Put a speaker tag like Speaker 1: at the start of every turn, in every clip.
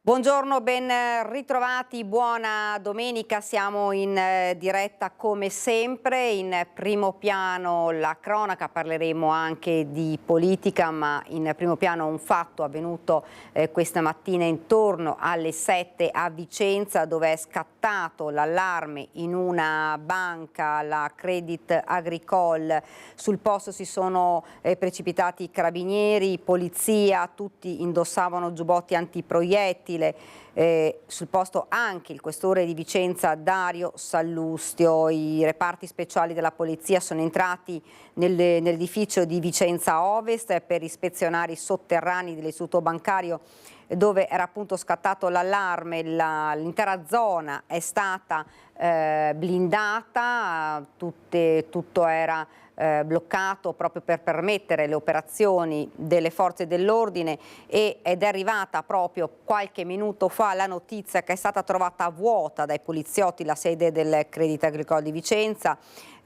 Speaker 1: Buongiorno, ben ritrovati, buona domenica, siamo in diretta come sempre, in primo piano la cronaca, parleremo anche di politica, ma in primo piano un fatto avvenuto questa mattina intorno alle 7 a Vicenza, dove è scattato l'allarme in una banca, la Crédit Agricole. Sul posto si sono precipitati i carabinieri, polizia, tutti indossavano giubbotti antiproiettili. Sul posto anche il questore di Vicenza Dario Sallustio. I reparti speciali della polizia sono entrati nell'edificio di Vicenza Ovest per ispezionare i sotterranei dell'istituto bancario dove era appunto scattato l'allarme. L'intera zona è stata blindata, tutto era bloccato proprio per permettere le operazioni delle forze dell'ordine ed è arrivata proprio qualche minuto fa la notizia che è stata trovata vuota dai poliziotti la sede del Crédit Agricole di Vicenza.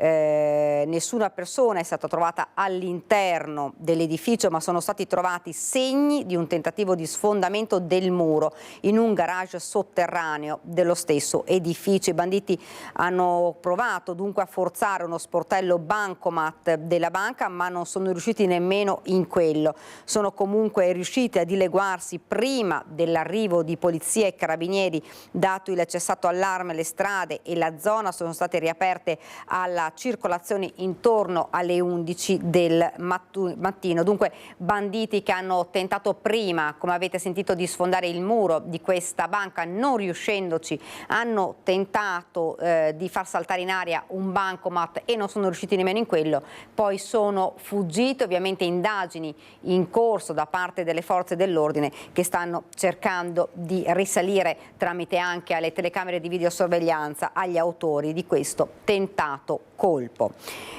Speaker 1: Nessuna persona è stata trovata all'interno dell'edificio, ma sono stati trovati segni di un tentativo di sfondamento del muro in un garage sotterraneo dello stesso edificio. I banditi hanno provato dunque a forzare uno sportello bancomat della banca, ma non sono riusciti nemmeno in quello. Sono comunque riusciti a dileguarsi prima dell'arrivo di polizia e carabinieri. Dato il cessato allarme, le strade e la zona sono state riaperte alla circolazione intorno alle 11 del mattino. Dunque banditi che hanno tentato prima, come avete sentito, di sfondare il muro di questa banca, non riuscendoci, hanno tentato di far saltare in aria un bancomat e non sono riusciti nemmeno in quello, poi sono fuggiti. Ovviamente indagini in corso da parte delle forze dell'ordine che stanno cercando di risalire tramite anche alle telecamere di videosorveglianza agli autori di questo tentato colpo.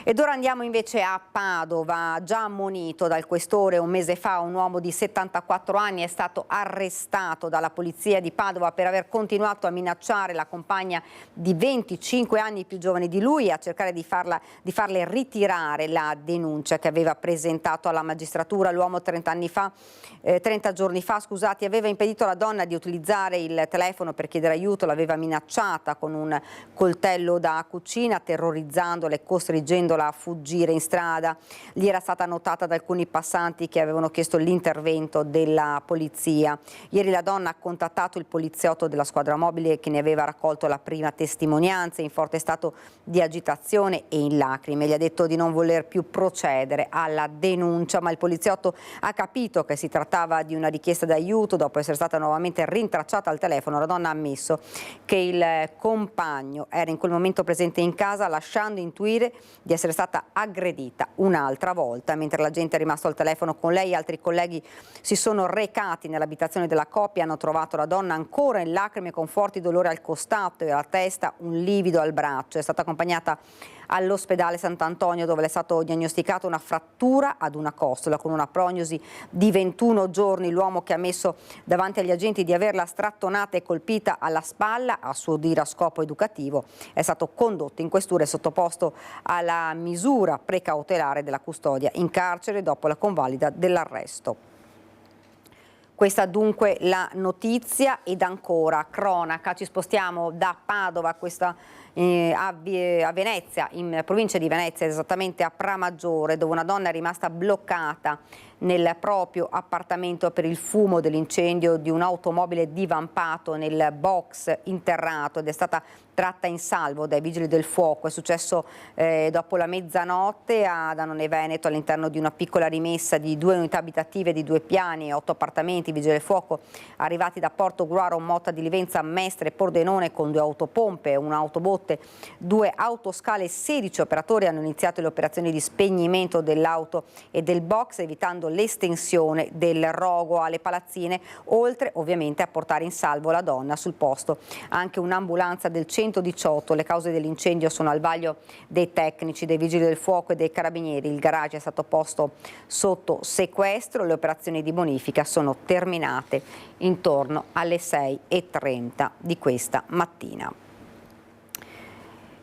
Speaker 1: Ed ora andiamo invece a Padova. Già ammonito dal questore un mese fa, un uomo di 74 anni è stato arrestato dalla polizia di Padova per aver continuato a minacciare la compagna di 25 anni più giovane di lui e a cercare di farle ritirare la denuncia che aveva presentato alla magistratura. L'uomo 30 giorni fa, aveva impedito alla donna di utilizzare il telefono per chiedere aiuto, l'aveva minacciata con un coltello da cucina, terrorizzandola e costringendola a fuggire in strada. Gli era stata notata da alcuni passanti che avevano chiesto l'intervento della polizia. Ieri la donna ha contattato il poliziotto della squadra mobile che ne aveva raccolto la prima testimonianza in forte stato di agitazione e in lacrime. Gli ha detto di non voler più procedere alla denuncia, ma il poliziotto ha capito che si trattava di una richiesta d'aiuto. Dopo essere stata nuovamente rintracciata al telefono, la donna ha ammesso che il compagno era in quel momento presente in casa, lasciando intuire di essere stata aggredita un'altra volta. Mentre l'agente è rimasto al telefono con lei, altri colleghi si sono recati nell'abitazione della coppia, hanno trovato la donna ancora in lacrime con forti dolori al costato e alla testa, un livido al braccio. È stata accompagnata all'ospedale Sant'Antonio, dove le è stato diagnosticata una frattura ad una costola con una prognosi di 21 giorni. L'uomo, che ha ammesso davanti agli agenti di averla strattonata e colpita alla spalla, a suo dire a scopo educativo, è stato condotto in questura e sottoposto alla misura precautelare della custodia in carcere dopo la convalida dell'arresto. Questa dunque la notizia. Ed ancora cronaca, ci spostiamo da Padova a Venezia, in provincia di Venezia, esattamente a Pramaggiore, dove una donna è rimasta bloccata nel proprio appartamento per il fumo dell'incendio di un'automobile divampato nel box interrato ed è stata tratta in salvo dai vigili del fuoco. È successo dopo la mezzanotte a Danone Veneto, all'interno di una piccola rimessa di 2 unità abitative di 2 piani e 8 appartamenti. I vigili del fuoco arrivati da Porto Gruaro, Motta di Livenza, Mestre e Pordenone con 2 autopompe, un'autobotte, 2 autoscale e 16 operatori hanno iniziato le operazioni di spegnimento dell'auto e del box, evitando l'estensione del rogo alle palazzine, oltre ovviamente a portare in salvo la donna. Sul posto anche un'ambulanza del 118. Le cause dell'incendio sono al vaglio dei tecnici, dei vigili del fuoco e dei carabinieri. Il garage è stato posto sotto sequestro. Le operazioni di bonifica sono terminate intorno alle 6:30 di questa mattina.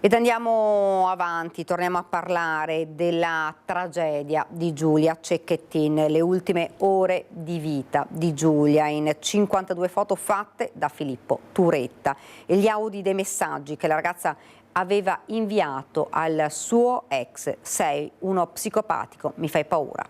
Speaker 1: Ed andiamo avanti, torniamo a parlare della tragedia di Giulia Cecchettin, le ultime ore di vita di Giulia in 52 foto fatte da Filippo Turetta e gli audio dei messaggi che la ragazza aveva inviato al suo ex. Sei uno psicopatico, mi fai paura.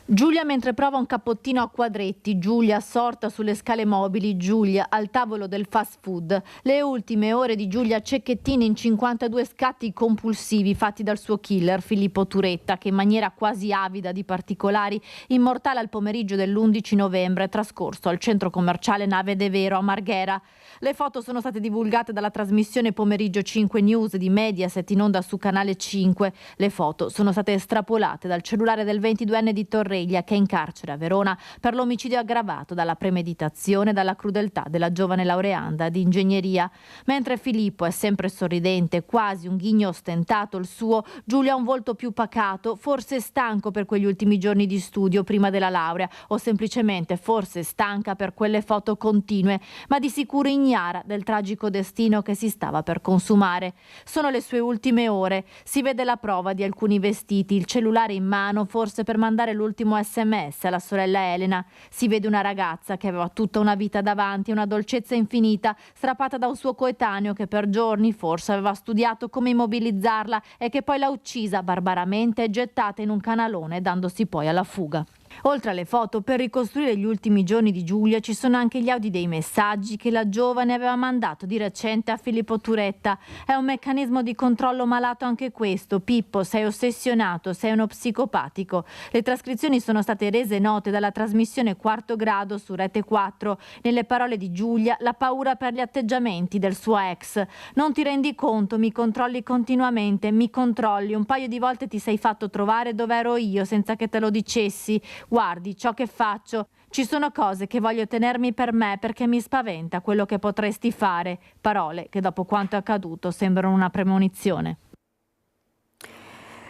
Speaker 2: Giulia mentre prova un cappottino a quadretti, Giulia assorta sulle scale mobili, Giulia al tavolo del fast food. Le ultime ore di Giulia Cecchettin in 52 scatti compulsivi fatti dal suo killer Filippo Turetta, che in maniera quasi avida di particolari immortala il pomeriggio dell'11 novembre trascorso al centro commerciale Nave de Vero a Marghera. Le foto sono state divulgate dalla trasmissione Pomeriggio 5 News di Mediaset in onda su Canale 5. Le foto sono state estrapolate dal cellulare del 22enne di Torreglia, che è in carcere a Verona per l'omicidio aggravato dalla premeditazione e dalla crudeltà della giovane laureanda di ingegneria. Mentre Filippo è sempre sorridente, quasi un ghigno ostentato il suo, Giulia ha un volto più pacato, forse stanco per quegli ultimi giorni di studio prima della laurea o semplicemente forse stanca per quelle foto continue, ma di sicuro ignara del tragico destino che si stava per consumare. Sono le sue ultime ore, si vede la prova di alcuni vestiti, il cellulare in mano forse per mandare l'ultimo SMS alla sorella Elena. Si vede una ragazza che aveva tutta una vita davanti, una dolcezza infinita, strappata da un suo coetaneo che per giorni forse aveva studiato come immobilizzarla e che poi l'ha uccisa barbaramente e gettata in un canalone, dandosi poi alla fuga. Oltre alle foto, per ricostruire gli ultimi giorni di Giulia ci sono anche gli audio dei messaggi che la giovane aveva mandato di recente a Filippo Turetta. È un meccanismo di controllo malato anche questo. Pippo, sei ossessionato, sei uno psicopatico. Le trascrizioni sono state rese note dalla trasmissione Quarto Grado su Rete 4. Nelle parole di Giulia, la paura per gli atteggiamenti del suo ex. Non ti rendi conto, mi controlli continuamente, mi controlli. Un paio di volte ti sei fatto trovare dove ero io senza che te lo dicessi. Guardi, ciò che faccio, ci sono cose che voglio tenermi per me perché mi spaventa quello che potresti fare. Parole che dopo quanto è accaduto sembrano una premonizione.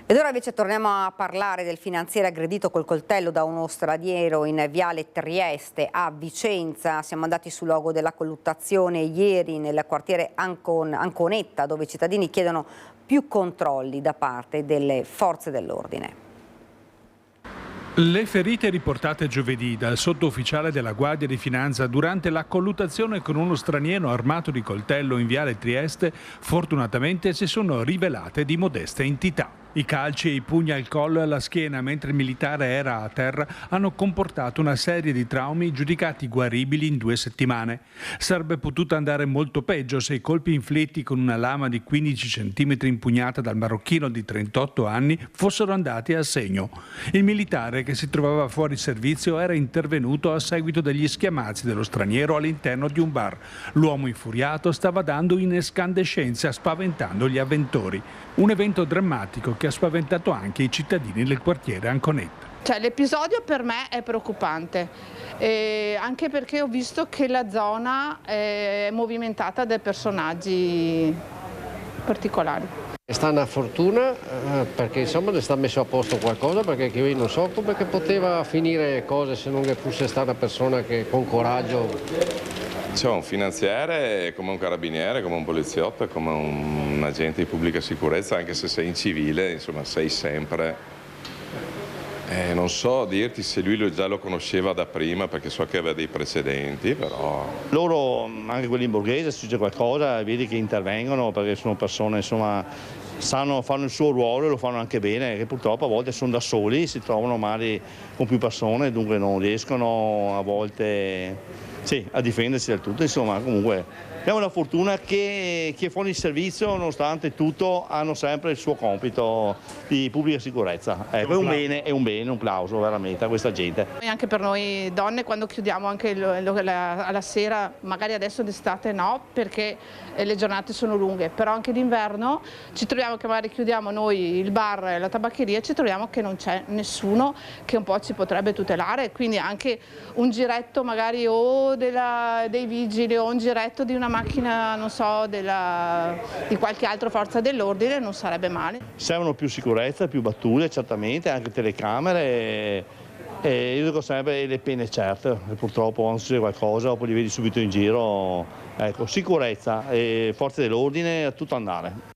Speaker 1: Ed ora invece torniamo a parlare del finanziere aggredito col coltello da uno straniero in Viale Trieste a Vicenza. Siamo andati sul luogo della colluttazione ieri nel quartiere Anconetta, dove i cittadini chiedono più controlli da parte delle forze dell'ordine.
Speaker 3: Le ferite riportate giovedì dal sottufficiale della Guardia di Finanza durante la colluttazione con uno straniero armato di coltello in Viale Trieste fortunatamente si sono rivelate di modesta entità. I calci e i pugni al collo e alla schiena mentre il militare era a terra hanno comportato una serie di traumi giudicati guaribili in 2 settimane. Sarebbe potuto andare molto peggio se i colpi inflitti con una lama di 15 cm impugnata dal marocchino di 38 anni fossero andati a segno. Il militare, che si trovava fuori servizio, era intervenuto a seguito degli schiamazzi dello straniero all'interno di un bar. L'uomo infuriato stava dando in escandescenza spaventando gli avventori. Un evento drammatico che ha spaventato anche i cittadini del quartiere Anconetta.
Speaker 4: L'episodio per me è preoccupante, anche perché ho visto che la zona è movimentata da personaggi particolari.
Speaker 5: È stata una fortuna perché insomma ne sta messo a posto qualcosa, perché io non so come che poteva finire cose se non che fosse stata una persona che con coraggio.
Speaker 6: C'è un finanziere come un carabiniere, come un poliziotto, come un agente di pubblica sicurezza, anche se sei in civile, insomma sei sempre. Non so dirti se lui già lo conosceva da prima, perché so che aveva dei precedenti, però.
Speaker 7: Loro, anche quelli in borghese, se c'è qualcosa, vedi che intervengono, perché sono persone, insomma, fanno il suo ruolo e lo fanno anche bene, che purtroppo a volte sono da soli, si trovano magari con più persone, dunque non riescono a volte a difendersi del tutto. Insomma, comunque è una fortuna che chi è fuori servizio, nonostante tutto, hanno sempre il suo compito di pubblica sicurezza. Ecco, è un bene, un plauso veramente a questa gente.
Speaker 4: E anche per noi donne, quando chiudiamo anche alla sera, magari adesso d'estate no, perché le giornate sono lunghe, però anche d'inverno ci troviamo che magari chiudiamo noi il bar e la tabaccheria, ci troviamo che non c'è nessuno che un po' ci potrebbe tutelare, quindi anche un giretto magari o dei vigili o un giretto di una macchina, non so, di qualche altra forza dell'ordine non sarebbe male.
Speaker 7: Servono più sicurezza, più battute, certamente, anche telecamere. E io dico sempre le pene certe, e purtroppo quando succede qualcosa poi li vedi subito in giro. Ecco, sicurezza e forze dell'ordine, a tutto andare.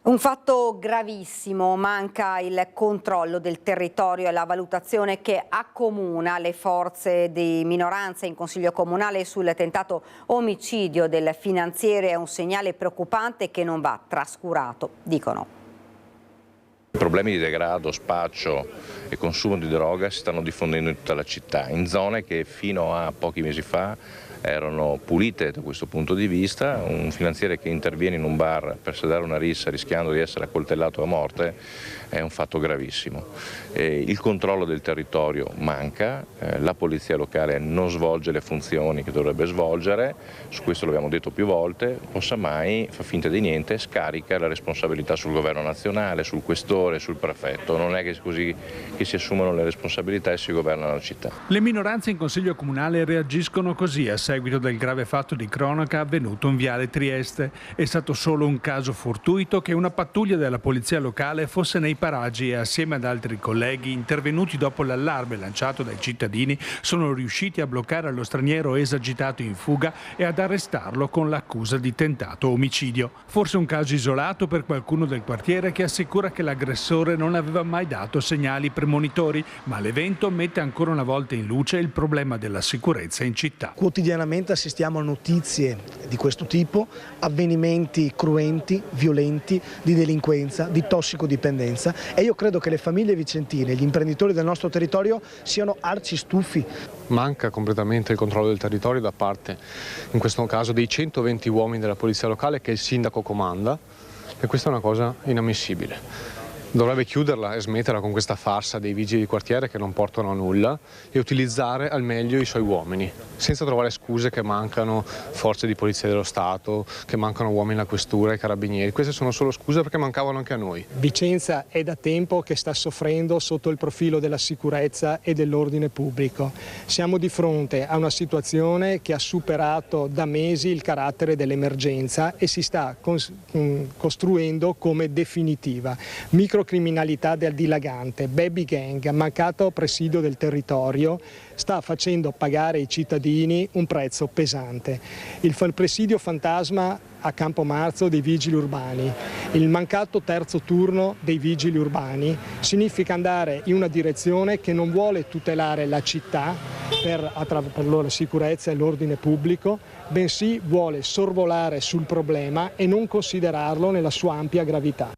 Speaker 1: Un fatto gravissimo, manca il controllo del territorio e la valutazione che accomuna le forze di minoranza in Consiglio Comunale sul tentato omicidio del finanziere. È un segnale preoccupante che non va trascurato, dicono.
Speaker 8: Problemi di degrado, spaccio e consumo di droga si stanno diffondendo in tutta la città, in zone che fino a pochi mesi fa erano pulite da questo punto di vista. Un finanziere che interviene in un bar per sedare una rissa rischiando di essere accoltellato a morte è un fatto gravissimo. Il controllo del territorio manca, la polizia locale non svolge le funzioni che dovrebbe svolgere, su questo l'abbiamo detto più volte, mai fa finta di niente, scarica la responsabilità sul governo nazionale, sul questore, sul prefetto. Non è che così che si assumono le responsabilità e si governa la città.
Speaker 3: Le minoranze in Consiglio Comunale reagiscono così a seguito del grave fatto di cronaca avvenuto in Viale Trieste. È stato solo un caso fortuito che una pattuglia della polizia locale fosse nei paraggi e assieme ad altri colleghi intervenuti dopo l'allarme lanciato dai cittadini sono riusciti a bloccare lo straniero esagitato in fuga e ad arrestarlo con l'accusa di tentato omicidio. Forse un caso isolato per qualcuno del quartiere che assicura che l'aggressore non aveva mai dato segnali premonitori, ma l'evento mette ancora una volta in luce il problema della sicurezza in città.
Speaker 9: Quotidianamente assistiamo a notizie di questo tipo, avvenimenti cruenti, violenti, di delinquenza, di tossicodipendenza, e io credo che le famiglie vicentine, gli imprenditori del nostro territorio siano arcistufi.
Speaker 10: Manca completamente il controllo del territorio da parte, in questo caso, dei 120 uomini della polizia locale che il sindaco comanda, e questa è una cosa inammissibile. Dovrebbe chiuderla e smetterla con questa farsa dei vigili di quartiere che non portano a nulla e utilizzare al meglio i suoi uomini, senza trovare scuse che mancano forze di polizia dello Stato, che mancano uomini alla questura e carabinieri. Queste sono solo scuse perché mancavano anche a noi.
Speaker 9: Vicenza è da tempo che sta soffrendo sotto il profilo della sicurezza e dell'ordine pubblico. Siamo di fronte a una situazione che ha superato da mesi il carattere dell'emergenza e si sta costruendo come definitiva. Microcriminalità del dilagante, baby gang, mancato presidio del territorio, sta facendo pagare ai cittadini un prezzo pesante. Il presidio fantasma a Campomarzo dei vigili urbani, il mancato terzo turno dei vigili urbani significa andare in una direzione che non vuole tutelare la città per la sicurezza e l'ordine pubblico, bensì vuole sorvolare sul problema e non considerarlo nella sua ampia gravità.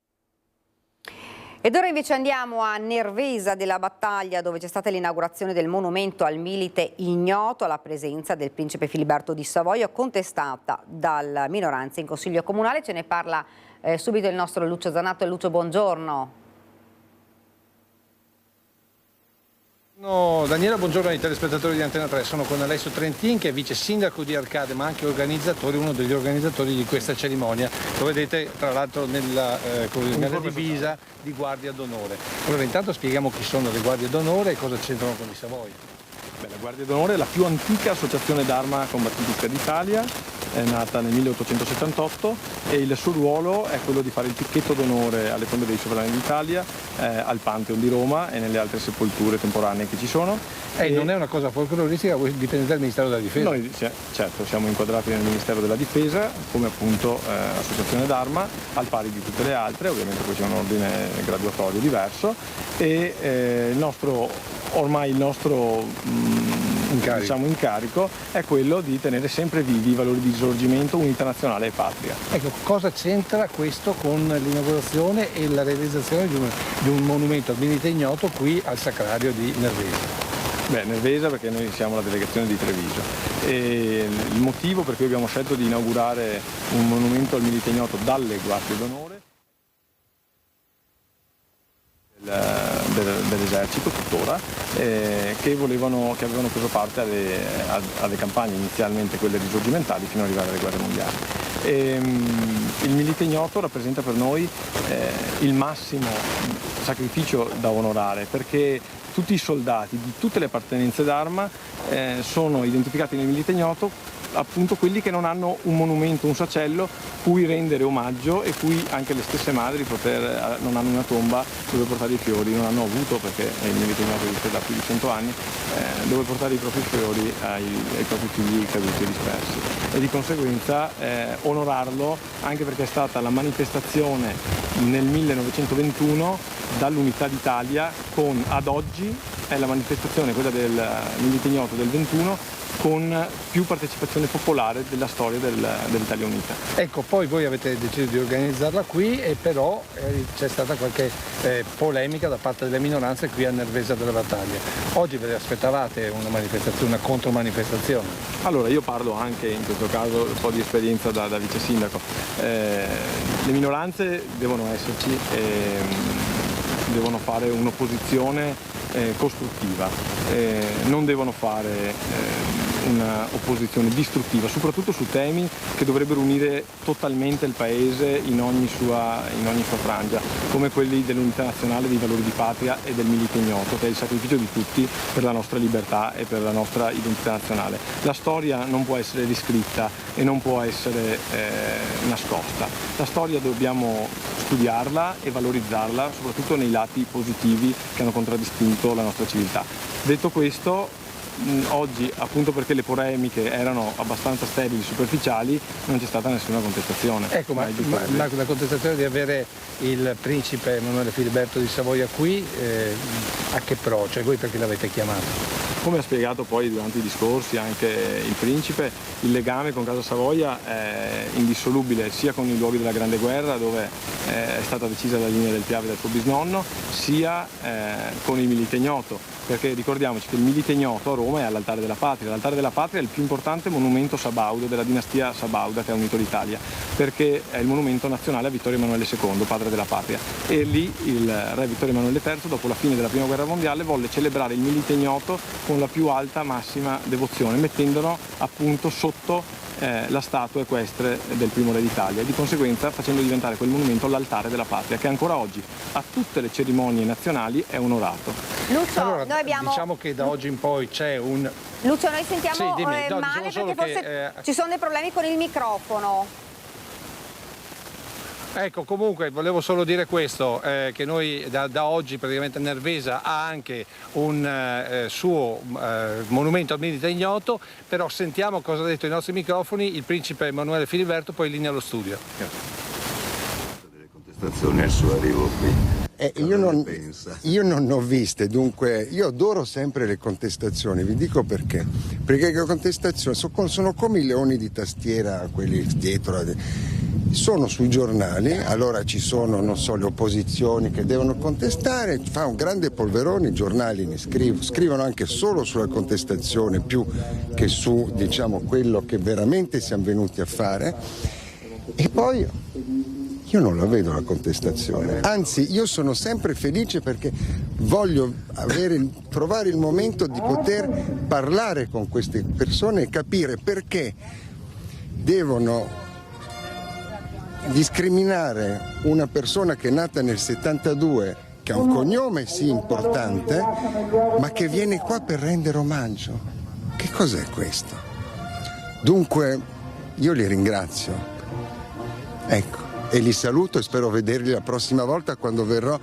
Speaker 1: Ed ora invece andiamo a Nervesa della Battaglia, dove c'è stata l'inaugurazione del monumento al milite ignoto alla presenza del principe Filiberto di Savoia, contestata dalla minoranza in Consiglio Comunale. Ce ne parla subito il nostro Lucio Zanato. Lucio, buongiorno.
Speaker 11: Daniela, buongiorno ai telespettatori di Antena 3, sono con Alessio Trentin che è vice sindaco di Arcade ma anche organizzatore, uno degli organizzatori di questa cerimonia. Lo vedete tra l'altro nella divisa di Guardia d'Onore. Allora intanto spieghiamo chi sono le Guardie d'Onore e cosa c'entrano con i Savoia.
Speaker 12: La Guardia d'Onore è la più antica associazione d'arma combattitistica d'Italia, è nata nel 1878 e il suo ruolo è quello di fare il picchetto d'onore alle tombe dei sovrani d'Italia, al Pantheon di Roma e nelle altre sepolture temporanee che ci sono.
Speaker 11: E non è una cosa folcloristica, voi dipendete dal Ministero della Difesa?
Speaker 12: Noi certo siamo inquadrati nel Ministero della Difesa come appunto associazione d'arma, al pari di tutte le altre, ovviamente poi c'è un ordine graduatorio diverso e il nostro incarico è quello di tenere sempre vivi i valori di risorgimento, unità nazionale e patria.
Speaker 11: Ecco, cosa c'entra questo con l'inaugurazione e la realizzazione di un monumento al milite ignoto qui al Sacrario di Nervesa?
Speaker 12: Nervesa perché noi siamo la delegazione di Treviso e il motivo per cui abbiamo scelto di inaugurare un monumento al milite ignoto dalle Guardie d'Onore dell'esercito tuttora che avevano preso parte alle campagne, inizialmente quelle risorgimentali fino ad arrivare alle guerre mondiali. Il milite ignoto rappresenta per noi il massimo sacrificio da onorare, perché tutti i soldati di tutte le appartenenze d'arma sono identificati nel milite ignoto appunto quelli che non hanno un monumento, un sacello cui rendere omaggio e cui anche le stesse madri non hanno una tomba dove portare i fiori, non hanno avuto, perché il Milite Ignoto esiste da più di 100 anni, dove portare i propri fiori ai propri figli caduti e dispersi. E di conseguenza onorarlo, anche perché è stata la manifestazione nel 1921 dall'Unità d'Italia con, ad oggi, è la manifestazione, quella del Milite Ignoto del 21, con più partecipazione popolare della storia dell'Italia Unita.
Speaker 11: Ecco, poi voi avete deciso di organizzarla qui e però c'è stata qualche polemica da parte delle minoranze qui a Nervesa della Battaglia. Oggi ve le aspettavate una manifestazione, una contromanifestazione?
Speaker 12: Allora, io parlo anche in questo caso un po' di esperienza da vice sindaco. Le minoranze devono esserci e devono fare un'opposizione costruttiva, non devono fare un'opposizione distruttiva, soprattutto su temi che dovrebbero unire totalmente il Paese in ogni sua frangia, come quelli dell'unità nazionale, dei valori di patria e del Milite Ignoto, che è il sacrificio di tutti per la nostra libertà e per la nostra identità nazionale. La storia non può essere riscritta e non può essere nascosta. La storia dobbiamo studiarla e valorizzarla, soprattutto nei lati positivi che hanno contraddistinto la nostra civiltà. Detto questo, oggi, appunto perché le polemiche erano abbastanza sterili e superficiali, non c'è stata nessuna contestazione.
Speaker 11: Ecco, ma la contestazione di avere il principe Emanuele Filiberto di Savoia qui, a che pro? Cioè voi perché l'avete chiamato?
Speaker 12: Come ha spiegato poi durante i discorsi anche il principe, il legame con Casa Savoia è indissolubile sia con i luoghi della Grande Guerra, dove è stata decisa la linea del Piave dal suo bisnonno, sia con il Milite Ignoto, perché ricordiamoci che il Milite Ignoto a Roma è all'Altare della Patria. L'Altare della Patria è il più importante monumento sabaudo della dinastia Sabauda che ha unito l'Italia, perché è il monumento nazionale a Vittorio Emanuele II, padre della patria. E lì il re Vittorio Emanuele III, dopo la fine della Prima Guerra Mondiale, volle celebrare il Milite Ignoto con la più alta massima devozione, mettendolo appunto sotto la statua equestre del primo re d'Italia e di conseguenza facendo diventare quel monumento l'Altare della Patria, che ancora oggi a tutte le cerimonie nazionali è onorato.
Speaker 1: Lucio,
Speaker 11: allora,
Speaker 1: noi abbiamo...
Speaker 11: diciamo che da oggi in poi c'è un...
Speaker 1: Lucio, noi sentiamo
Speaker 11: Sì, dimmi. No,
Speaker 1: male
Speaker 11: diciamo
Speaker 1: perché forse ci sono dei problemi con il microfono.
Speaker 11: Ecco, comunque volevo solo dire questo, che noi da oggi praticamente Nervesa ha anche un suo monumento al Milite Ignoto, però sentiamo cosa ha detto ai nostri microfoni il principe Emanuele Filiberto, poi in linea allo studio.
Speaker 13: Delle contestazioni al suo arrivo qui.
Speaker 14: Io non ne ho viste, dunque io adoro sempre le contestazioni, vi dico perché. Perché le contestazioni sono come i leoni di tastiera, quelli dietro, sono sui giornali, allora ci sono, non so, le opposizioni che devono contestare, fa un grande polverone, i giornali ne scrivono anche solo sulla contestazione più che su, diciamo, quello che veramente siamo venuti a fare, e poi io non la vedo la contestazione, anzi io sono sempre felice perché voglio trovare il momento di poter parlare con queste persone e capire perché devono discriminare una persona che è nata nel 72, che ha un cognome sì importante, ma che viene qua per rendere omaggio. Che cos'è questo? Dunque io li ringrazio, ecco, e li saluto e spero vederli la prossima volta quando verrò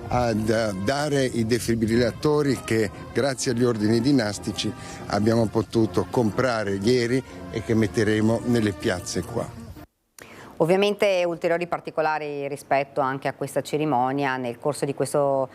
Speaker 14: a dare i defibrillatori che grazie agli ordini dinastici abbiamo potuto comprare ieri e che metteremo nelle piazze qua.
Speaker 1: Ovviamente ulteriori particolari rispetto anche a questa cerimonia nel corso di questa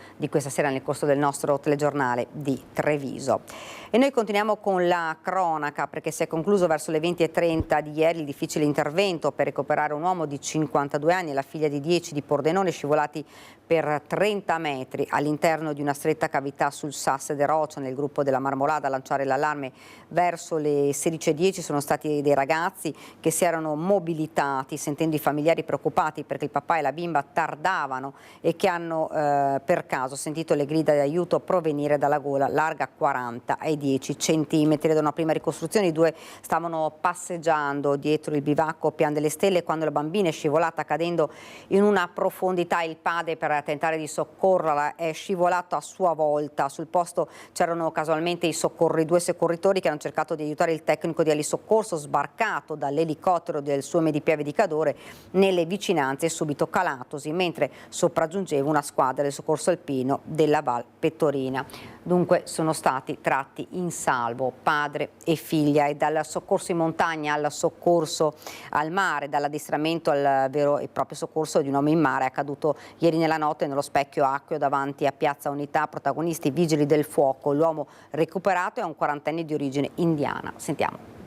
Speaker 1: sera, nel corso del nostro telegiornale di Treviso. E noi continuiamo con la cronaca, perché si è concluso verso le 20:30 di ieri il difficile intervento per recuperare un uomo di 52 anni e la figlia di 10 di Pordenone, scivolati per 30 metri all'interno di una stretta cavità sul Sas de Rocha nel gruppo della Marmolada. A lanciare l'allarme verso le 16:10 sono stati dei ragazzi che si erano mobilitati sentendo i familiari preoccupati perché il papà e la bimba tardavano e che hanno per caso sentito le grida di aiuto provenire dalla gola larga 40 ai 10 centimetri. Da una prima ricostruzione i due stavano passeggiando dietro il bivacco Pian delle Stelle quando la bambina è scivolata cadendo in una profondità. Il padre, per tentare di soccorrerla, è scivolato a sua volta. Sul posto c'erano casualmente i due soccorritori che hanno cercato di aiutare il tecnico di elisoccorso sbarcato dall'elicottero del suo Medipieve di Cadore nelle vicinanze e subito calatosi mentre sopraggiungeva una squadra del soccorso alpino della Val Pettorina. Dunque sono stati tratti in salvo padre e figlia, e dal soccorso in montagna al soccorso al mare, dall'addestramento al vero e proprio soccorso di un uomo in mare accaduto ieri nella notte nello specchio acqueo davanti a Piazza Unità. Protagonisti vigili del fuoco. L'uomo recuperato è un 40enne di origine indiana. Sentiamo.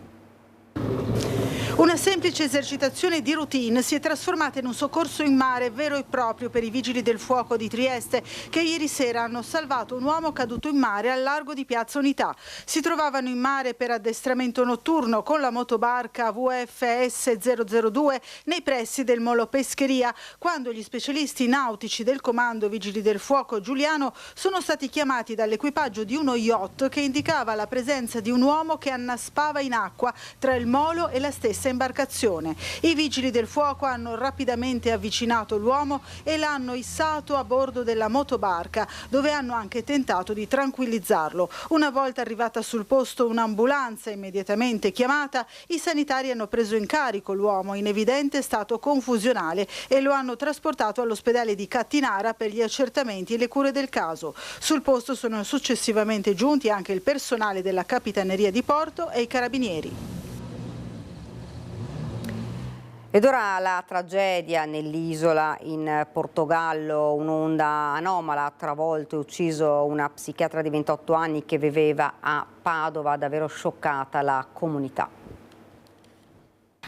Speaker 15: Una semplice esercitazione di routine si è trasformata in un soccorso in mare vero e proprio per i vigili del fuoco di Trieste, che ieri sera hanno salvato un uomo caduto in mare al largo di Piazza Unità. Si trovavano in mare per addestramento notturno con la motobarca VFS 002 nei pressi del molo Pescheria, quando gli specialisti nautici del comando vigili del fuoco Giuliano sono stati chiamati dall'equipaggio di uno yacht che indicava la presenza di un uomo che annaspava in acqua tra il molo e la stessa imbarcazione. I vigili del fuoco hanno rapidamente avvicinato l'uomo e l'hanno issato a bordo della motobarca, dove hanno anche tentato di tranquillizzarlo. Una volta arrivata sul posto un'ambulanza immediatamente chiamata, i sanitari hanno preso in carico l'uomo in evidente stato confusionale e lo hanno trasportato all'ospedale di Cattinara per gli accertamenti e le cure del caso. Sul posto sono successivamente giunti anche il personale della Capitaneria di Porto e i carabinieri.
Speaker 1: Ed ora la tragedia nell'isola in Portogallo. Un'onda anomala ha travolto e ucciso una psichiatra di 28 anni che viveva a Padova, davvero scioccata la comunità.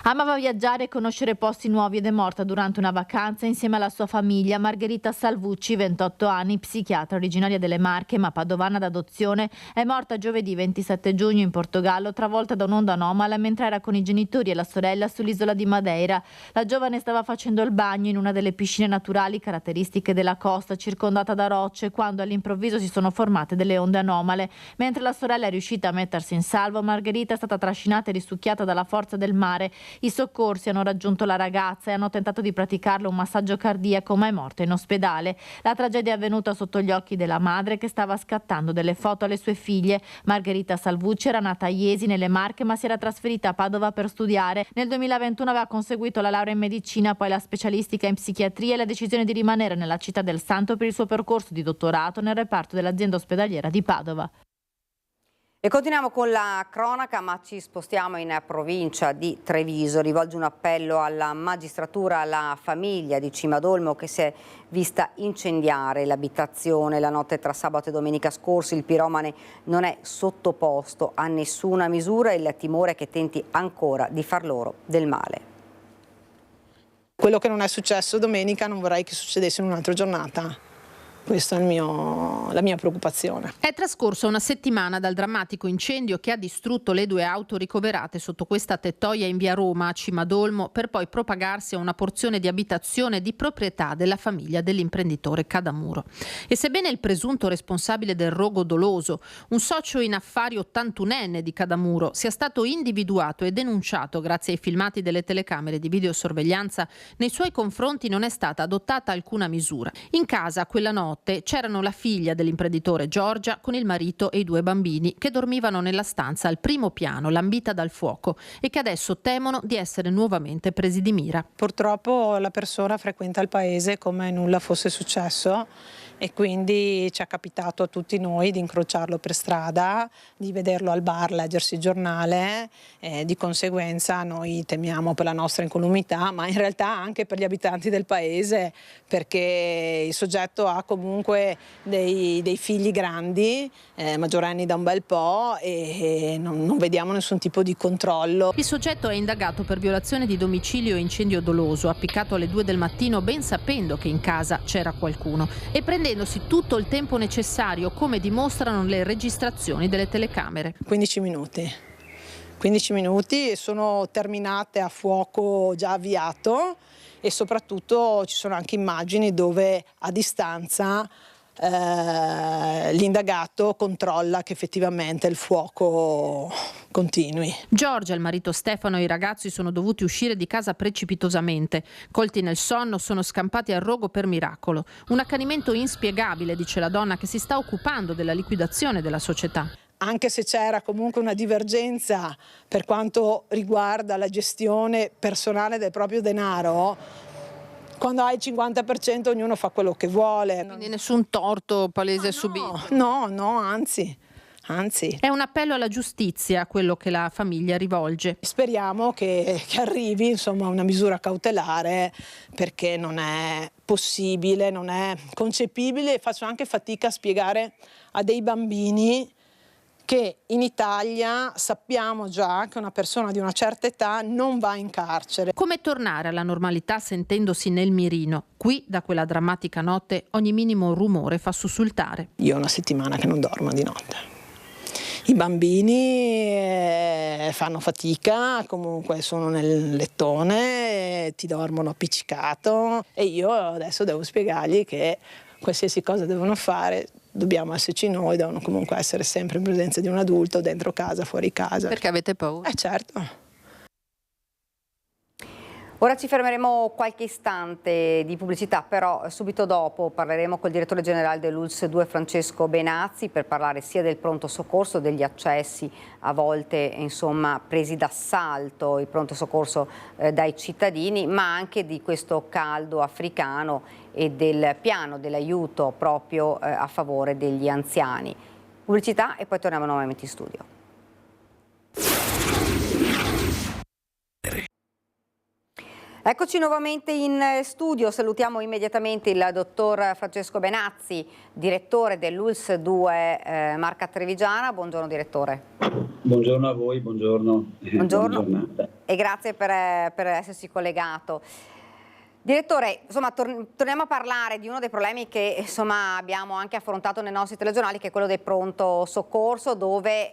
Speaker 2: Amava viaggiare e conoscere posti nuovi ed è morta durante una vacanza insieme alla sua famiglia. Margherita Salvucci, 28 anni, psichiatra originaria delle Marche ma padovana d'adozione, è morta giovedì 27 giugno in Portogallo, travolta da un'onda anomala mentre era con i genitori e la sorella sull'isola di Madeira. La giovane stava facendo il bagno in una delle piscine naturali caratteristiche della costa, circondata da rocce, quando all'improvviso si sono formate delle onde anomale. Mentre la sorella è riuscita a mettersi in salvo, Margherita è stata trascinata e risucchiata dalla forza del mare. I soccorsi hanno raggiunto la ragazza e hanno tentato di praticarle un massaggio cardiaco, ma è morta in ospedale. La tragedia è avvenuta sotto gli occhi della madre, che stava scattando delle foto alle sue figlie. Margherita Salvucci era nata a Iesi nelle Marche ma si era trasferita a Padova per studiare. Nel 2021 aveva conseguito la laurea in medicina, poi la specialistica in psichiatria e la decisione di rimanere nella città del Santo per il suo percorso di dottorato nel reparto dell'azienda ospedaliera di Padova.
Speaker 1: E continuiamo con la cronaca, ma ci spostiamo in provincia di Treviso. Rivolge un appello alla magistratura, alla famiglia di Cimadolmo che si è vista incendiare l'abitazione la notte tra sabato e domenica scorsi. Il piromane non è sottoposto a nessuna misura e il timore è che tenti ancora di far loro del male.
Speaker 16: Quello che non è successo domenica non vorrei che succedesse in un'altra giornata. Questa è la mia preoccupazione.
Speaker 17: È trascorsa una settimana dal drammatico incendio che ha distrutto le 2 auto ricoverate sotto questa tettoia in via Roma a Cimadolmo, per poi propagarsi a una porzione di abitazione di proprietà della famiglia dell'imprenditore Cadamuro. E sebbene il presunto responsabile del rogo doloso, un socio in affari 81enne di Cadamuro, sia stato individuato e denunciato grazie ai filmati delle telecamere di videosorveglianza, nei suoi confronti non è stata adottata alcuna misura. In casa quella notte c'erano la figlia dell'imprenditore Giorgia con il marito e i 2 bambini che dormivano nella stanza al primo piano lambita dal fuoco e che adesso temono di essere nuovamente presi di mira.
Speaker 16: Purtroppo la persona frequenta il paese come nulla fosse successo e quindi ci è capitato a tutti noi di incrociarlo per strada, di vederlo al bar, leggersi il giornale, di conseguenza noi temiamo per la nostra incolumità, ma in realtà anche per gli abitanti del paese, perché il soggetto ha comunque dei figli grandi, maggiorenni da un bel po', e non vediamo nessun tipo di controllo.
Speaker 17: Il soggetto è indagato per violazione di domicilio e incendio doloso, appiccato alle 2 del mattino ben sapendo che in casa c'era qualcuno e prendendosi tutto il tempo necessario, come dimostrano le registrazioni delle telecamere.
Speaker 16: 15 minuti. 15 minuti e sono terminate a fuoco già avviato, e soprattutto ci sono anche immagini dove a distanza l'indagato controlla che effettivamente il fuoco continui.
Speaker 17: Giorgia, il marito Stefano e i ragazzi sono dovuti uscire di casa precipitosamente. Colti nel sonno, sono scampati al rogo per miracolo. Un accanimento inspiegabile, dice la donna che si sta occupando della liquidazione della società.
Speaker 16: Anche se c'era comunque una divergenza per quanto riguarda la gestione personale del proprio denaro, quando hai il 50% ognuno fa quello che vuole.
Speaker 17: Quindi nessun torto palese subito?
Speaker 16: No, anzi.
Speaker 17: È un appello alla giustizia quello che la famiglia rivolge.
Speaker 16: Speriamo che arrivi insomma una misura cautelare, perché non è possibile, non è concepibile, e faccio anche fatica a spiegare a dei bambini che in Italia sappiamo già che una persona di una certa età non va in carcere.
Speaker 17: Come tornare alla normalità sentendosi nel mirino? Qui, da quella drammatica notte, ogni minimo rumore fa sussultare.
Speaker 16: Io ho una settimana che non dormo di notte. I bambini fanno fatica, comunque sono nel lettone, ti dormono appiccicato, e io adesso devo spiegargli che qualsiasi cosa devono fare dobbiamo esserci noi, devono comunque essere sempre in presenza di un adulto, dentro casa, fuori casa.
Speaker 17: Perché avete paura?
Speaker 16: Certo.
Speaker 1: Ora ci fermeremo qualche istante di pubblicità, però subito dopo parleremo col direttore generale dell'ULSS 2 Francesco Benazzi per parlare sia del pronto soccorso, degli accessi a volte insomma presi d'assalto, il pronto soccorso dai cittadini, ma anche di questo caldo africano e del piano dell'aiuto proprio a favore degli anziani. Pubblicità e poi torniamo nuovamente in studio. Eccoci nuovamente in studio, salutiamo immediatamente il dottor Francesco Benazzi, direttore dell'ULSS 2 Marca Trevigiana. Buongiorno direttore.
Speaker 18: Buongiorno a voi, buongiorno.
Speaker 1: Buongiorno e grazie per essersi collegato. Direttore, insomma, torniamo a parlare di uno dei problemi che insomma, abbiamo anche affrontato nei nostri telegiornali, che è quello del pronto soccorso, dove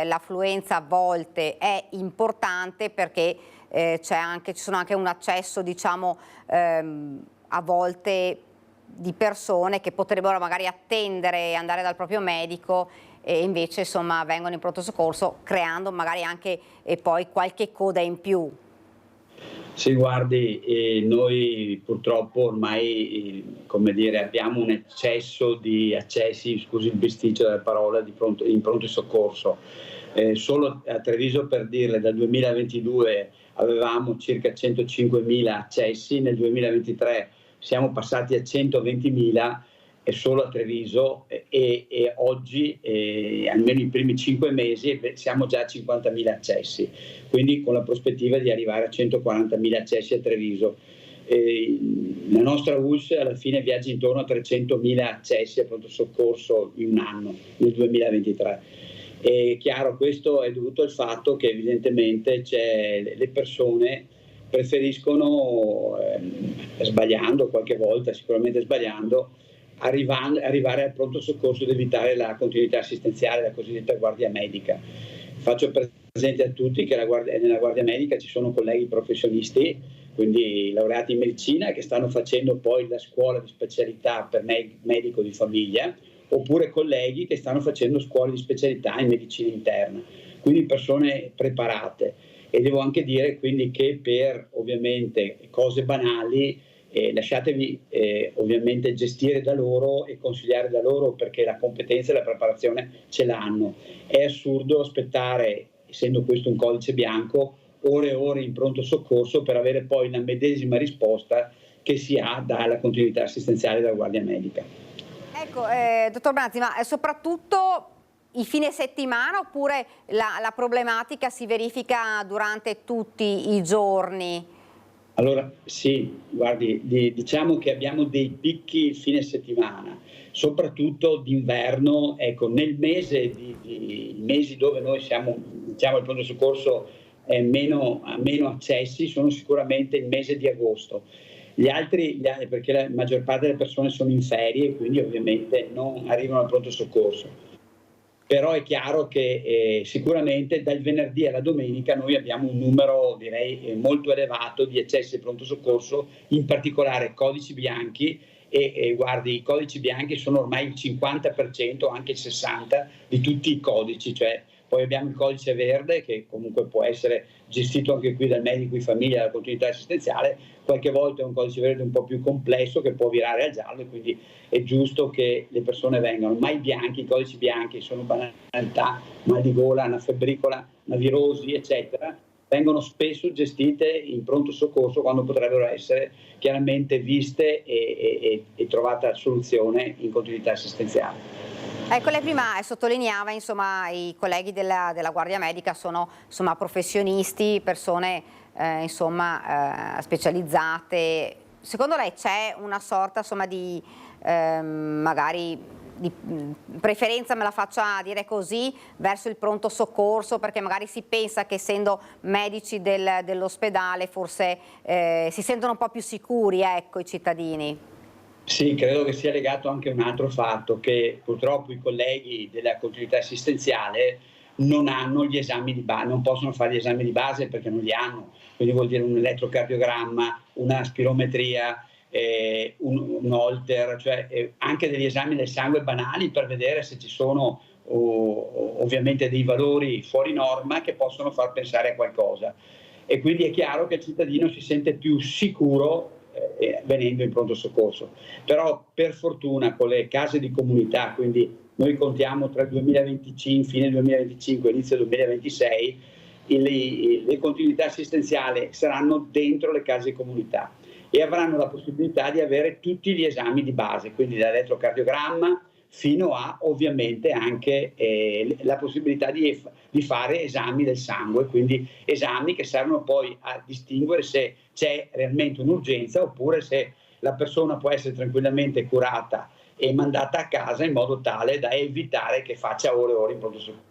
Speaker 1: l'affluenza a volte è importante perché ci sono anche un accesso, diciamo, a volte di persone che potrebbero magari attendere e andare dal proprio medico e invece insomma vengono in pronto soccorso, creando magari anche poi qualche coda in più.
Speaker 18: Sì, guardi, noi purtroppo ormai, come dire, abbiamo un eccesso di accessi, scusi il bisticcio della parola, in pronto soccorso. Solo a Treviso, per dirle, dal 2022 avevamo circa 105.000 accessi, nel 2023 siamo passati a 120.000 e solo a Treviso e oggi, almeno i primi 5 mesi, siamo già a 50.000 accessi, quindi con la prospettiva di arrivare a 140.000 accessi a Treviso. La nostra ULSS alla fine viaggia intorno a 300.000 accessi a pronto soccorso in un anno, nel 2023. È chiaro, questo è dovuto al fatto che evidentemente le persone preferiscono, sbagliando qualche volta, sicuramente sbagliando, arrivare al pronto soccorso ed evitare la continuità assistenziale, la cosiddetta guardia medica. Faccio presente a tutti che nella guardia medica ci sono colleghi professionisti, quindi laureati in medicina, che stanno facendo poi la scuola di specialità per medico di famiglia, oppure colleghi che stanno facendo scuole di specialità in medicina interna, quindi persone preparate. E devo anche dire quindi che per ovviamente cose banali lasciatevi ovviamente gestire da loro e consigliare da loro, perché la competenza e la preparazione ce l'hanno. È assurdo aspettare, essendo questo un codice bianco, ore e ore in pronto soccorso per avere poi la medesima risposta che si ha dalla continuità assistenziale della guardia medica.
Speaker 1: Ecco, dottor Benazzi, ma soprattutto i fine settimana oppure la problematica si verifica durante tutti i giorni?
Speaker 18: Allora sì, guardi, diciamo che abbiamo dei picchi il fine settimana, soprattutto d'inverno. Ecco, nel mese i mesi dove noi siamo, diciamo, il pronto soccorso è meno accessi, sono sicuramente il mese di agosto. Gli altri, perché la maggior parte delle persone sono in ferie e quindi ovviamente non arrivano al pronto soccorso. Però è chiaro che sicuramente dal venerdì alla domenica noi abbiamo un numero, direi, molto elevato di accessi al pronto soccorso, in particolare codici bianchi, e guardi, i codici bianchi sono ormai il 50%, anche il 60% di tutti i codici, cioè poi abbiamo il codice verde che comunque può essere gestito anche qui dal medico di famiglia, dalla continuità assistenziale, qualche volta è un codice verde un po' più complesso che può virare al giallo, e quindi è giusto che le persone vengano, ma i codici bianchi sono banalità, mal di gola, una febbricola, una virosi, eccetera, vengono spesso gestite in pronto soccorso quando potrebbero essere chiaramente viste e trovata soluzione in continuità assistenziale.
Speaker 1: Ecco, lei prima sottolineava, insomma, i colleghi della Guardia Medica sono, insomma, professionisti, persone specializzate. Secondo lei c'è una sorta, insomma, di magari di preferenza, me la faccia dire così, verso il pronto soccorso, perché magari si pensa che essendo medici dell'ospedale forse si sentono un po' più sicuri, ecco, i cittadini?
Speaker 18: Sì, credo che sia legato anche a un altro fatto, che purtroppo i colleghi della continuità assistenziale non hanno gli esami di base, non possono fare gli esami di base perché non li hanno, quindi vuol dire un elettrocardiogramma, una spirometria, un holter, cioè anche degli esami del sangue banali per vedere se ci sono ovviamente dei valori fuori norma che possono far pensare a qualcosa, e quindi è chiaro che il cittadino si sente più sicuro venendo in pronto soccorso. Però per fortuna con le case di comunità, quindi noi contiamo tra il 2025, fine 2025 e inizio 2026, le continuità assistenziali saranno dentro le case di comunità e avranno la possibilità di avere tutti gli esami di base, quindi dall'elettrocardiogramma fino a ovviamente anche la possibilità di fare esami del sangue, quindi esami che servono poi a distinguere se c'è realmente un'urgenza oppure se la persona può essere tranquillamente curata e mandata a casa in modo tale da evitare che faccia ore e ore in pronto soccorso.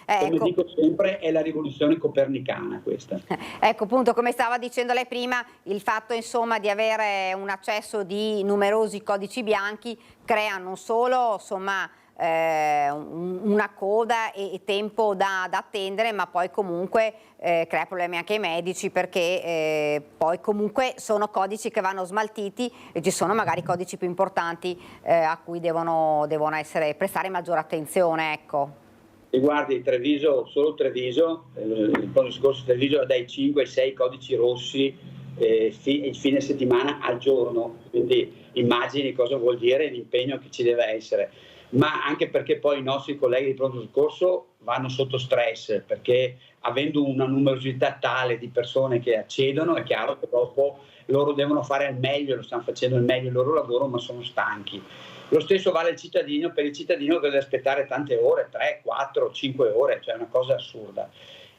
Speaker 18: Come dico sempre, è la rivoluzione copernicana questa.
Speaker 1: Ecco, appunto, come stava dicendo lei prima, il fatto, insomma, di avere un accesso di numerosi codici bianchi crea non solo, insomma, una coda e tempo da attendere, ma poi comunque crea problemi anche ai medici, perché poi comunque sono codici che vanno smaltiti e ci sono magari codici più importanti a cui devono prestare maggiore attenzione, ecco.
Speaker 18: E guardi, solo Treviso, il pronto soccorso Treviso ha dai 5 ai 6 codici rossi il fine settimana al giorno, quindi immagini cosa vuol dire l'impegno che ci deve essere, ma anche perché poi i nostri colleghi di pronto soccorso vanno sotto stress, perché avendo una numerosità tale di persone che accedono, è chiaro che dopo loro devono fare al meglio, lo stanno facendo al meglio il loro lavoro, ma sono stanchi. Lo stesso vale il cittadino, per il cittadino che deve aspettare tante ore, 3, 4, 5 ore, cioè è una cosa assurda.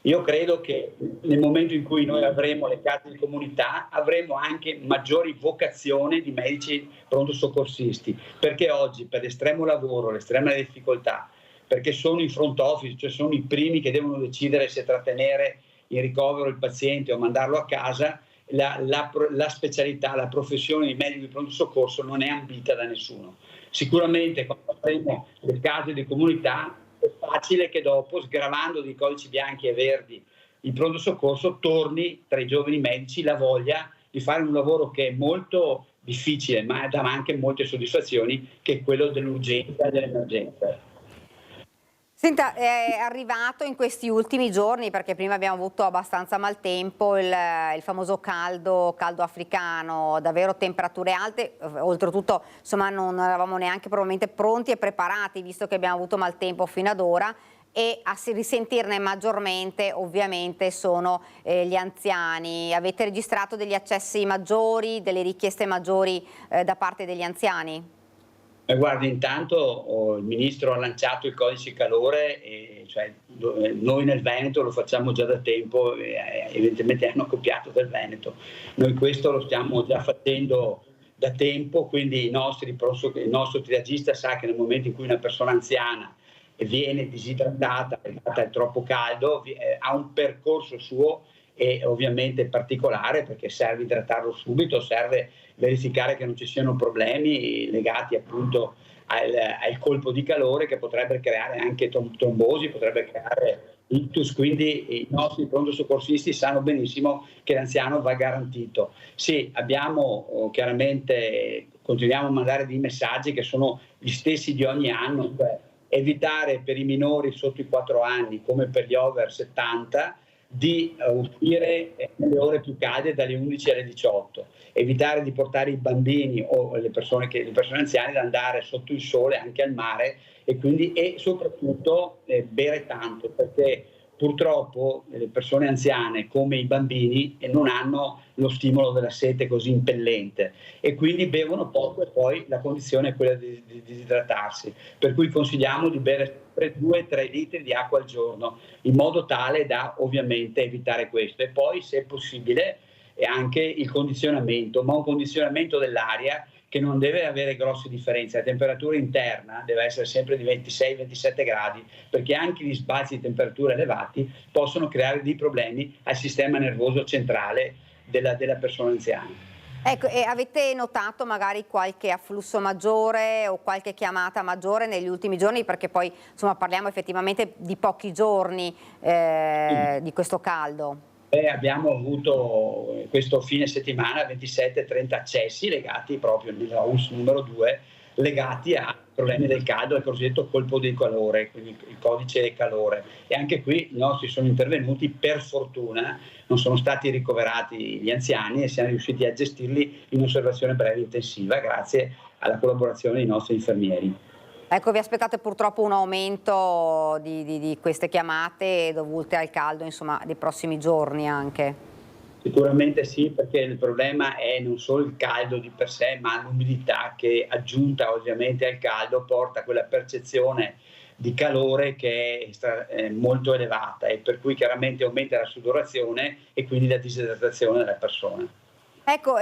Speaker 18: Io credo che nel momento in cui noi avremo le case di comunità avremo anche maggiori vocazioni di medici pronto soccorsisti, perché oggi per l'estremo lavoro, l'estrema difficoltà, perché sono in front office, cioè sono i primi che devono decidere se trattenere in ricovero il paziente o mandarlo a casa, la specialità, la professione di medico di pronto soccorso non è ambita da nessuno. Sicuramente quando avremo le case di comunità è facile che dopo, sgravando di codici bianchi e verdi il pronto soccorso, torni tra i giovani medici la voglia di fare un lavoro che è molto difficile ma dà anche molte soddisfazioni, che è quello dell'urgenza e dell'emergenza.
Speaker 1: Senta, è arrivato in questi ultimi giorni, perché prima abbiamo avuto abbastanza maltempo, il famoso caldo africano, davvero temperature alte, oltretutto insomma non eravamo neanche probabilmente pronti e preparati, visto che abbiamo avuto maltempo fino ad ora, e a risentirne maggiormente ovviamente sono gli anziani. Avete registrato degli accessi maggiori, delle richieste maggiori da parte degli anziani?
Speaker 18: Guardi, intanto il Ministro ha lanciato il codice calore, cioè, noi nel Veneto lo facciamo già da tempo, evidentemente hanno copiato dal Veneto. Noi questo lo stiamo già facendo da tempo, quindi il nostro triagista sa che nel momento in cui una persona anziana viene disidratata perché è troppo caldo, ha un percorso suo e ovviamente particolare, perché serve idratarlo subito, serve verificare che non ci siano problemi legati appunto al colpo di calore, che potrebbe creare anche trombosi, potrebbe creare ictus, quindi i nostri pronto soccorsisti sanno benissimo che l'anziano va garantito. Sì, abbiamo chiaramente, continuiamo a mandare dei messaggi che sono gli stessi di ogni anno, cioè evitare per i minori sotto i 4 anni, come per gli over 70, di uscire nelle ore più calde dalle 11 alle 18, evitare di portare i bambini o le persone anziane ad andare sotto il sole, anche al mare, e soprattutto bere tanto, perché purtroppo le persone anziane come i bambini non hanno lo stimolo della sete così impellente e quindi bevono poco, e poi la condizione è quella di disidratarsi, per cui consigliamo di bere 2-3 litri di acqua al giorno, in modo tale da ovviamente evitare questo. E poi, se è possibile, anche il condizionamento, ma un condizionamento dell'aria che non deve avere grosse differenze. La temperatura interna deve essere sempre di 26-27 gradi, perché anche gli sbalzi di temperatura elevati possono creare dei problemi al sistema nervoso centrale della persona anziana.
Speaker 1: Ecco, e avete notato magari qualche afflusso maggiore o qualche chiamata maggiore negli ultimi giorni? Perché poi insomma parliamo effettivamente di pochi giorni di questo caldo.
Speaker 18: Abbiamo avuto questo fine settimana 27-30 accessi legati proprio nella US numero 2, legati a problemi del caldo, al cosiddetto colpo di calore, quindi il codice calore. E anche qui i nostri sono intervenuti, per fortuna non sono stati ricoverati gli anziani e siamo riusciti a gestirli in osservazione breve intensiva grazie alla collaborazione dei nostri infermieri.
Speaker 1: Ecco, vi aspettate purtroppo un aumento di queste chiamate dovute al caldo, insomma, dei prossimi giorni anche?
Speaker 18: Sicuramente sì, perché il problema è non solo il caldo di per sé, ma l'umidità che, aggiunta ovviamente al caldo, porta a quella percezione di calore che è molto elevata, e per cui chiaramente aumenta la sudorazione e quindi la disidratazione della persona.
Speaker 1: Ecco,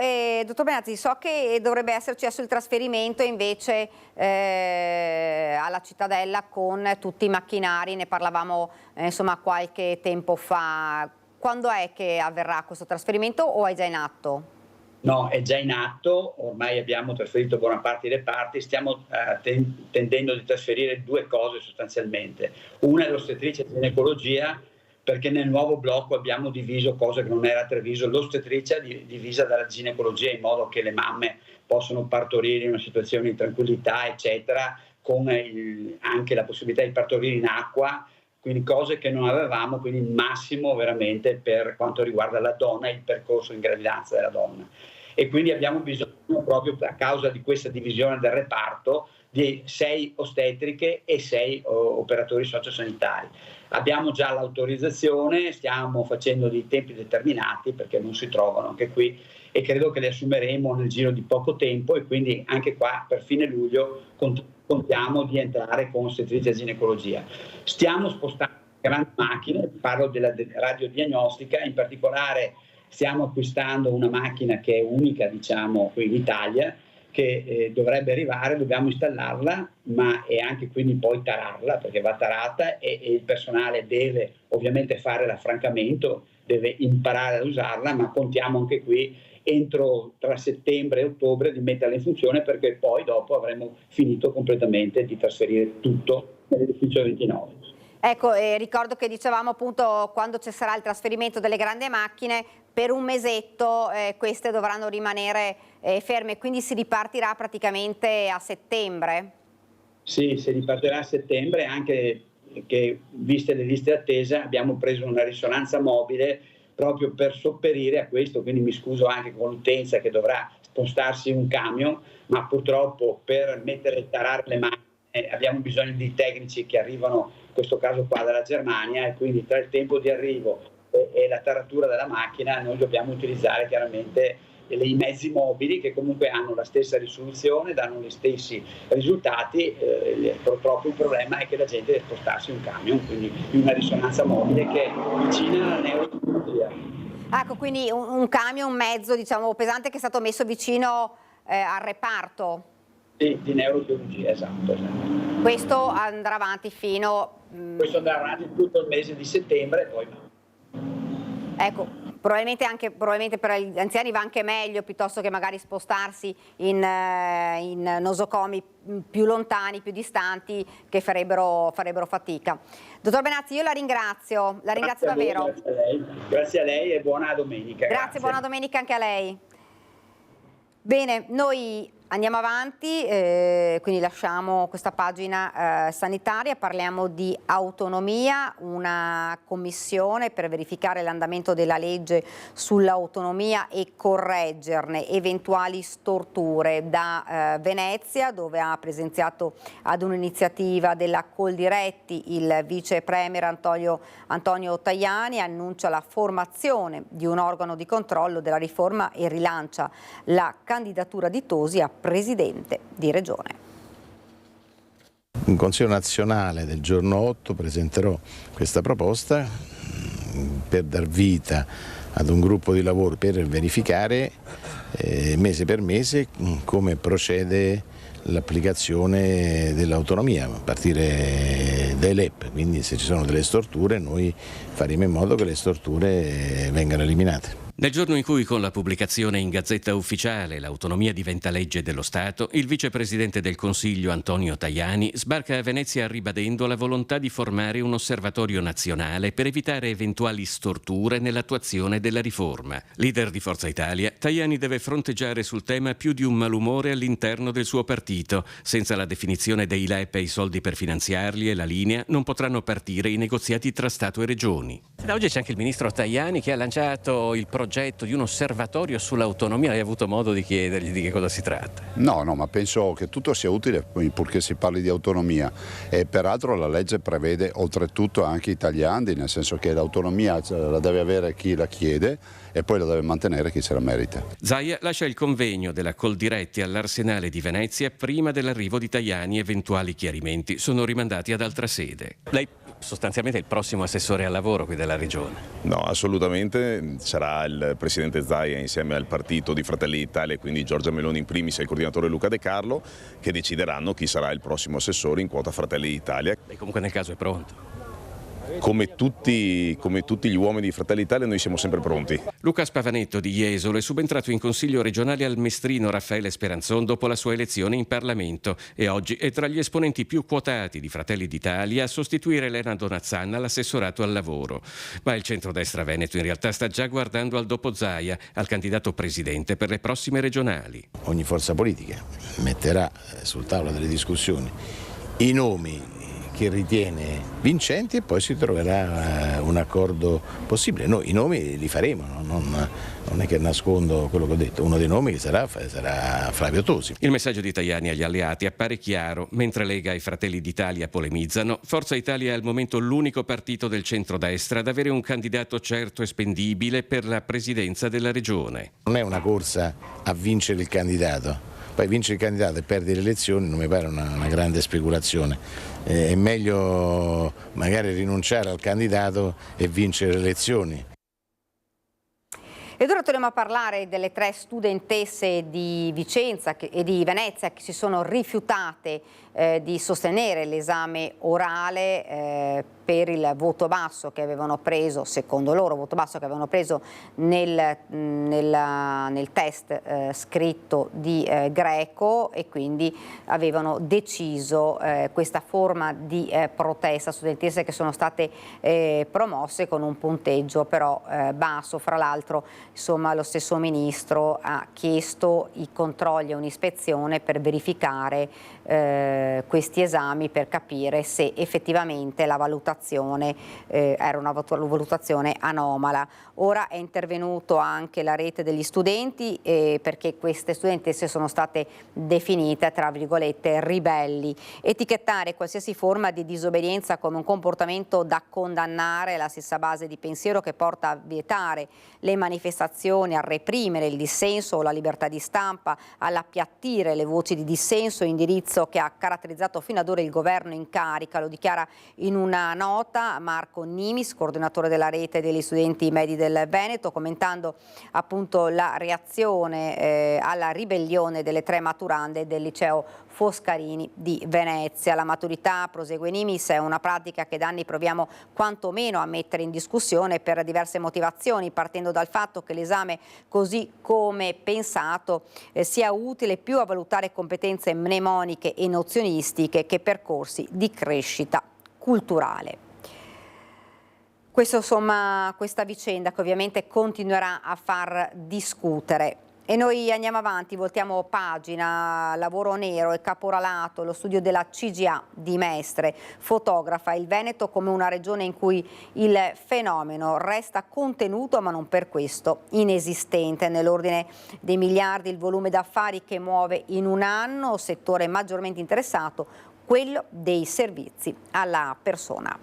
Speaker 1: dottor Benazzi, so che dovrebbe esserci adesso il trasferimento invece alla Cittadella con tutti i macchinari, ne parlavamo insomma qualche tempo fa. Quando è che avverrà questo trasferimento o è già in atto?
Speaker 18: No, è già in atto, ormai abbiamo trasferito buona parte dei reparti, stiamo tendendo di trasferire 2 cose sostanzialmente. Una è l'ostetricia e ginecologia, perché nel nuovo blocco abbiamo diviso, cosa che non era previsto, l'ostetricia divisa dalla ginecologia, in modo che le mamme possono partorire in una situazione di tranquillità, eccetera, con anche la possibilità di partorire in acqua, quindi cose che non avevamo, quindi il massimo veramente per quanto riguarda la donna e il percorso in gravidanza della donna. E quindi abbiamo bisogno, proprio a causa di questa divisione del reparto, di 6 ostetriche e 6 operatori sociosanitari. Abbiamo già l'autorizzazione, stiamo facendo dei tempi determinati perché non si trovano anche qui, e credo che le assumeremo nel giro di poco tempo, e quindi anche qua per fine luglio contiamo di entrare con ostetricia e ginecologia. Stiamo spostando grandi macchine, parlo della radiodiagnostica, in particolare stiamo acquistando una macchina che è unica, diciamo, qui in Italia, che dovrebbe arrivare, dobbiamo installarla, ma è anche quindi poi tararla, perché va tarata, e il personale deve ovviamente fare l'affrancamento, deve imparare ad usarla, ma contiamo anche qui tra settembre e ottobre di metterla in funzione, perché poi dopo avremo finito completamente di trasferire tutto nell'edificio 29.
Speaker 1: Ecco, ricordo che dicevamo appunto quando ci sarà il trasferimento delle grandi macchine, per un mesetto queste dovranno rimanere ferme, quindi si ripartirà praticamente a settembre?
Speaker 18: Sì, si ripartirà a settembre, anche che viste le liste d'attesa abbiamo preso una risonanza mobile proprio per sopperire a questo, quindi mi scuso anche con l'utenza che dovrà spostarsi un camion, ma purtroppo per tarare le macchine abbiamo bisogno di tecnici che arrivano, in questo caso qua dalla Germania, e quindi tra il tempo di arrivo e la taratura della macchina noi dobbiamo utilizzare chiaramente i mezzi mobili, che comunque hanno la stessa risoluzione, danno gli stessi risultati. Purtroppo il problema è che la gente deve spostarsi un camion, quindi una risonanza mobile che è vicina alla neurochirurgia.
Speaker 1: Ecco, quindi un camion, un mezzo diciamo pesante che è stato messo vicino al reparto?
Speaker 18: Sì, di neurochirurgia, esatto.
Speaker 1: Questo andrà avanti fino...
Speaker 18: Questo andrà avanti tutto il mese di settembre e poi...
Speaker 1: Ecco, probabilmente per gli anziani va anche meglio, piuttosto che magari spostarsi in nosocomi più lontani, più distanti, che farebbero fatica. Dottor Benazzi, io la ringrazio davvero.
Speaker 18: Grazie a lei e buona domenica.
Speaker 1: Grazie, buona domenica anche a lei. Bene, noi andiamo avanti, quindi lasciamo questa pagina sanitaria, parliamo di autonomia, una commissione per verificare l'andamento della legge sull'autonomia e correggerne eventuali storture da Venezia, dove ha presenziato ad un'iniziativa della Coldiretti il vice premier Antonio Tajani, annuncia la formazione di un organo di controllo della riforma e rilancia la candidatura di Tosi a presidente di regione.
Speaker 19: In Consiglio nazionale del giorno 8 presenterò questa proposta per dar vita ad un gruppo di lavoro per verificare mese per mese come procede l'applicazione dell'autonomia, a partire dai LEP, quindi se ci sono delle storture noi faremo in modo che le storture vengano eliminate.
Speaker 20: Nel giorno in cui con la pubblicazione in Gazzetta Ufficiale l'autonomia diventa legge dello Stato, il vicepresidente del Consiglio Antonio Tajani sbarca a Venezia ribadendo la volontà di formare un osservatorio nazionale per evitare eventuali storture nell'attuazione della riforma. Leader di Forza Italia, Tajani deve fronteggiare sul tema più di un malumore all'interno del suo partito. Senza la definizione dei LEP e i soldi per finanziarli e la linea, non potranno partire i negoziati tra Stato e Regioni. Da oggi c'è anche il ministro Tajani che ha lanciato il progetto di un osservatorio sull'autonomia. Hai avuto modo di chiedergli di che cosa si tratta?
Speaker 21: No, ma penso che tutto sia utile purché si parli di autonomia e peraltro la legge prevede oltretutto anche i tagliandi, nel senso che l'autonomia la deve avere chi la chiede e poi la deve mantenere chi se la merita.
Speaker 20: Zaia lascia il convegno della Coldiretti all'Arsenale di Venezia prima dell'arrivo di Tajani. Eventuali chiarimenti sono rimandati ad altra sede. Lei sostanzialmente è il prossimo assessore al lavoro qui della regione.
Speaker 22: No, assolutamente, sarà il presidente Zaia insieme al partito di Fratelli d'Italia, quindi Giorgia Meloni in primis e il coordinatore Luca De Carlo, che decideranno chi sarà il prossimo assessore in quota Fratelli d'Italia.
Speaker 20: E comunque nel caso è pronto.
Speaker 22: Come tutti gli uomini di Fratelli d'Italia noi siamo sempre pronti.
Speaker 20: Luca Spavanetto di Jesolo è subentrato in consiglio regionale al mestrino Raffaele Speranzon dopo la sua elezione in Parlamento e oggi è tra gli esponenti più quotati di Fratelli d'Italia a sostituire Elena Donazzanna all'assessorato al lavoro. Ma il centrodestra veneto in realtà sta già guardando al dopo Zaia, al candidato presidente per le prossime regionali.
Speaker 19: Ogni forza politica metterà sul tavolo delle discussioni i nomi che ritiene vincenti e poi si troverà un accordo possibile. Noi i nomi li faremo, non è che nascondo quello che ho detto. Uno dei nomi che sarà Flavio Tosi.
Speaker 20: Il messaggio di Tajani agli alleati appare chiaro. Mentre Lega e Fratelli d'Italia polemizzano, Forza Italia è al momento l'unico partito del centrodestra ad avere un candidato certo e spendibile per la presidenza della regione.
Speaker 19: Non è una corsa a vincere il candidato. Poi vincere il candidato e perdere le elezioni non mi pare una grande speculazione. È meglio magari rinunciare al candidato e vincere le elezioni.
Speaker 1: Ed ora torniamo a parlare delle 3 studentesse di Vicenza e di Venezia che si sono rifiutate di sostenere l'esame orale per il voto basso che avevano preso, secondo loro, voto basso che avevano preso nel test scritto di greco, e quindi avevano deciso questa forma di protesta studentesca, che sono state promosse con un punteggio però basso. Fra l'altro, insomma, lo stesso ministro ha chiesto i controlli e un'ispezione per verificare questi esami, per capire se effettivamente la valutazione era una valutazione anomala. Ora è intervenuto anche la rete degli studenti perché queste studentesse sono state definite, tra virgolette, ribelli. Etichettare qualsiasi forma di disobbedienza come un comportamento da condannare è la stessa base di pensiero che porta a vietare le manifestazioni, a reprimere il dissenso o la libertà di stampa, all'appiattire le voci di dissenso e indirizzo che ha caratterizzato caratterizzato fino ad ora il governo in carica. Lo dichiara in una nota Marco Nimis, coordinatore della rete degli studenti medi del Veneto, commentando appunto la reazione alla ribellione delle 3 maturande del liceo Foscarini di Venezia. La maturità, prosegue Nimis, è una pratica che da anni proviamo quantomeno a mettere in discussione per diverse motivazioni, partendo dal fatto che l'esame così come pensato sia utile più a valutare competenze mnemoniche e nozionistiche che percorsi di crescita culturale. Questa vicenda che ovviamente continuerà a far discutere. E noi andiamo avanti, voltiamo pagina. Lavoro nero e caporalato, lo studio della CGA di Mestre fotografa il Veneto come una regione in cui il fenomeno resta contenuto ma non per questo inesistente. Nell'ordine dei miliardi il volume d'affari che muove in un anno, settore maggiormente interessato, quello dei servizi alla persona.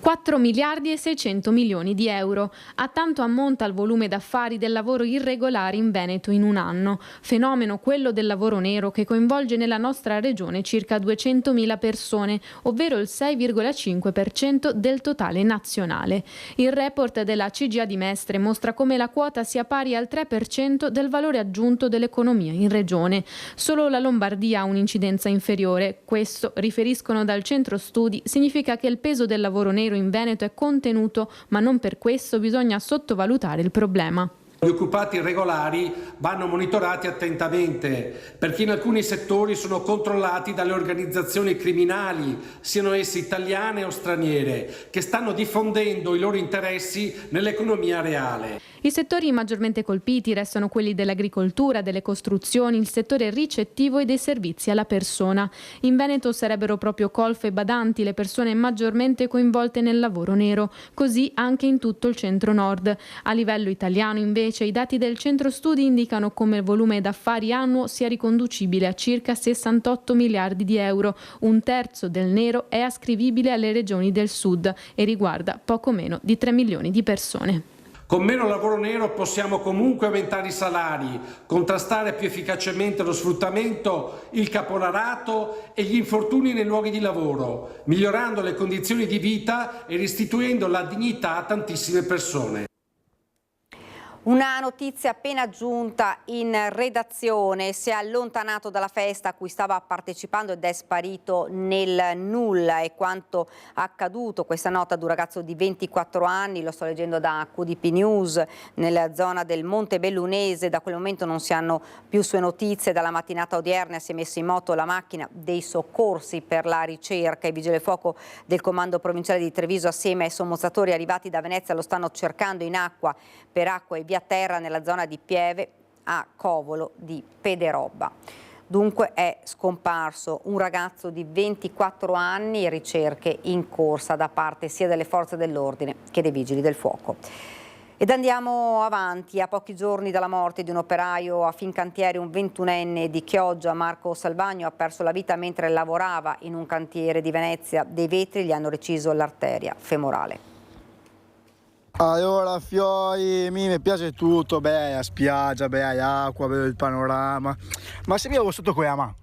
Speaker 5: 4 miliardi e 600 milioni di euro. A tanto ammonta il volume d'affari del lavoro irregolare in Veneto in un anno. Fenomeno quello del lavoro nero che coinvolge nella nostra regione circa 200.000 persone, ovvero il 6,5% del totale nazionale. Il report della CGA di Mestre mostra come la quota sia pari al 3% del valore aggiunto dell'economia in regione. Solo la Lombardia ha un'incidenza inferiore. Questo, riferiscono dal centro studi, significa che il peso del lavoro nero in Veneto è contenuto, ma non per questo bisogna sottovalutare il problema.
Speaker 6: Gli occupati irregolari vanno monitorati attentamente perché in alcuni settori sono controllati dalle organizzazioni criminali, siano esse italiane o straniere, che stanno diffondendo i loro interessi nell'economia reale.
Speaker 5: I settori maggiormente colpiti restano quelli dell'agricoltura, delle costruzioni, il settore ricettivo e dei servizi alla persona. In Veneto sarebbero proprio colf e badanti le persone maggiormente coinvolte nel lavoro nero, così anche in tutto il centro-nord. A livello italiano invece i dati del centro studi indicano come il volume d'affari annuo sia riconducibile a circa 68 miliardi di euro. Un terzo del nero è ascrivibile alle regioni del sud e riguarda poco meno di 3 milioni di persone.
Speaker 6: Con meno lavoro nero possiamo comunque aumentare i salari, contrastare più efficacemente lo sfruttamento, il caporalato e gli infortuni nei luoghi di lavoro, migliorando le condizioni di vita e restituendo la dignità a tantissime persone.
Speaker 1: Una notizia appena giunta in redazione: si è allontanato dalla festa a cui stava partecipando ed è sparito nel nulla. È quanto accaduto, questa nota di un ragazzo di 24 anni, lo sto leggendo da QDP News, nella zona del Monte Bellunese. Da quel momento non si hanno più sue notizie. Dalla mattinata odierna si è messo in moto la macchina dei soccorsi per la ricerca. I vigili del fuoco del comando provinciale di Treviso assieme ai sommozzatori arrivati da Venezia lo stanno cercando in acqua, per acqua e via terra nella zona di Pieve a Covolo di Pederobba. Dunque è scomparso un ragazzo di 24 anni, ricerche in corsa da parte sia delle forze dell'ordine che dei vigili del fuoco. Ed andiamo avanti. A pochi giorni dalla morte di un operaio a Fincantieri, un 21enne di Chioggia, Marco Salvagno, ha perso la vita mentre lavorava in un cantiere di Venezia. Dei vetri gli hanno reciso l'arteria femorale.
Speaker 23: Allora Fiori, mi piace tutto, la spiaggia, l'acqua, il panorama, ma se mi avevo sotto quella mano,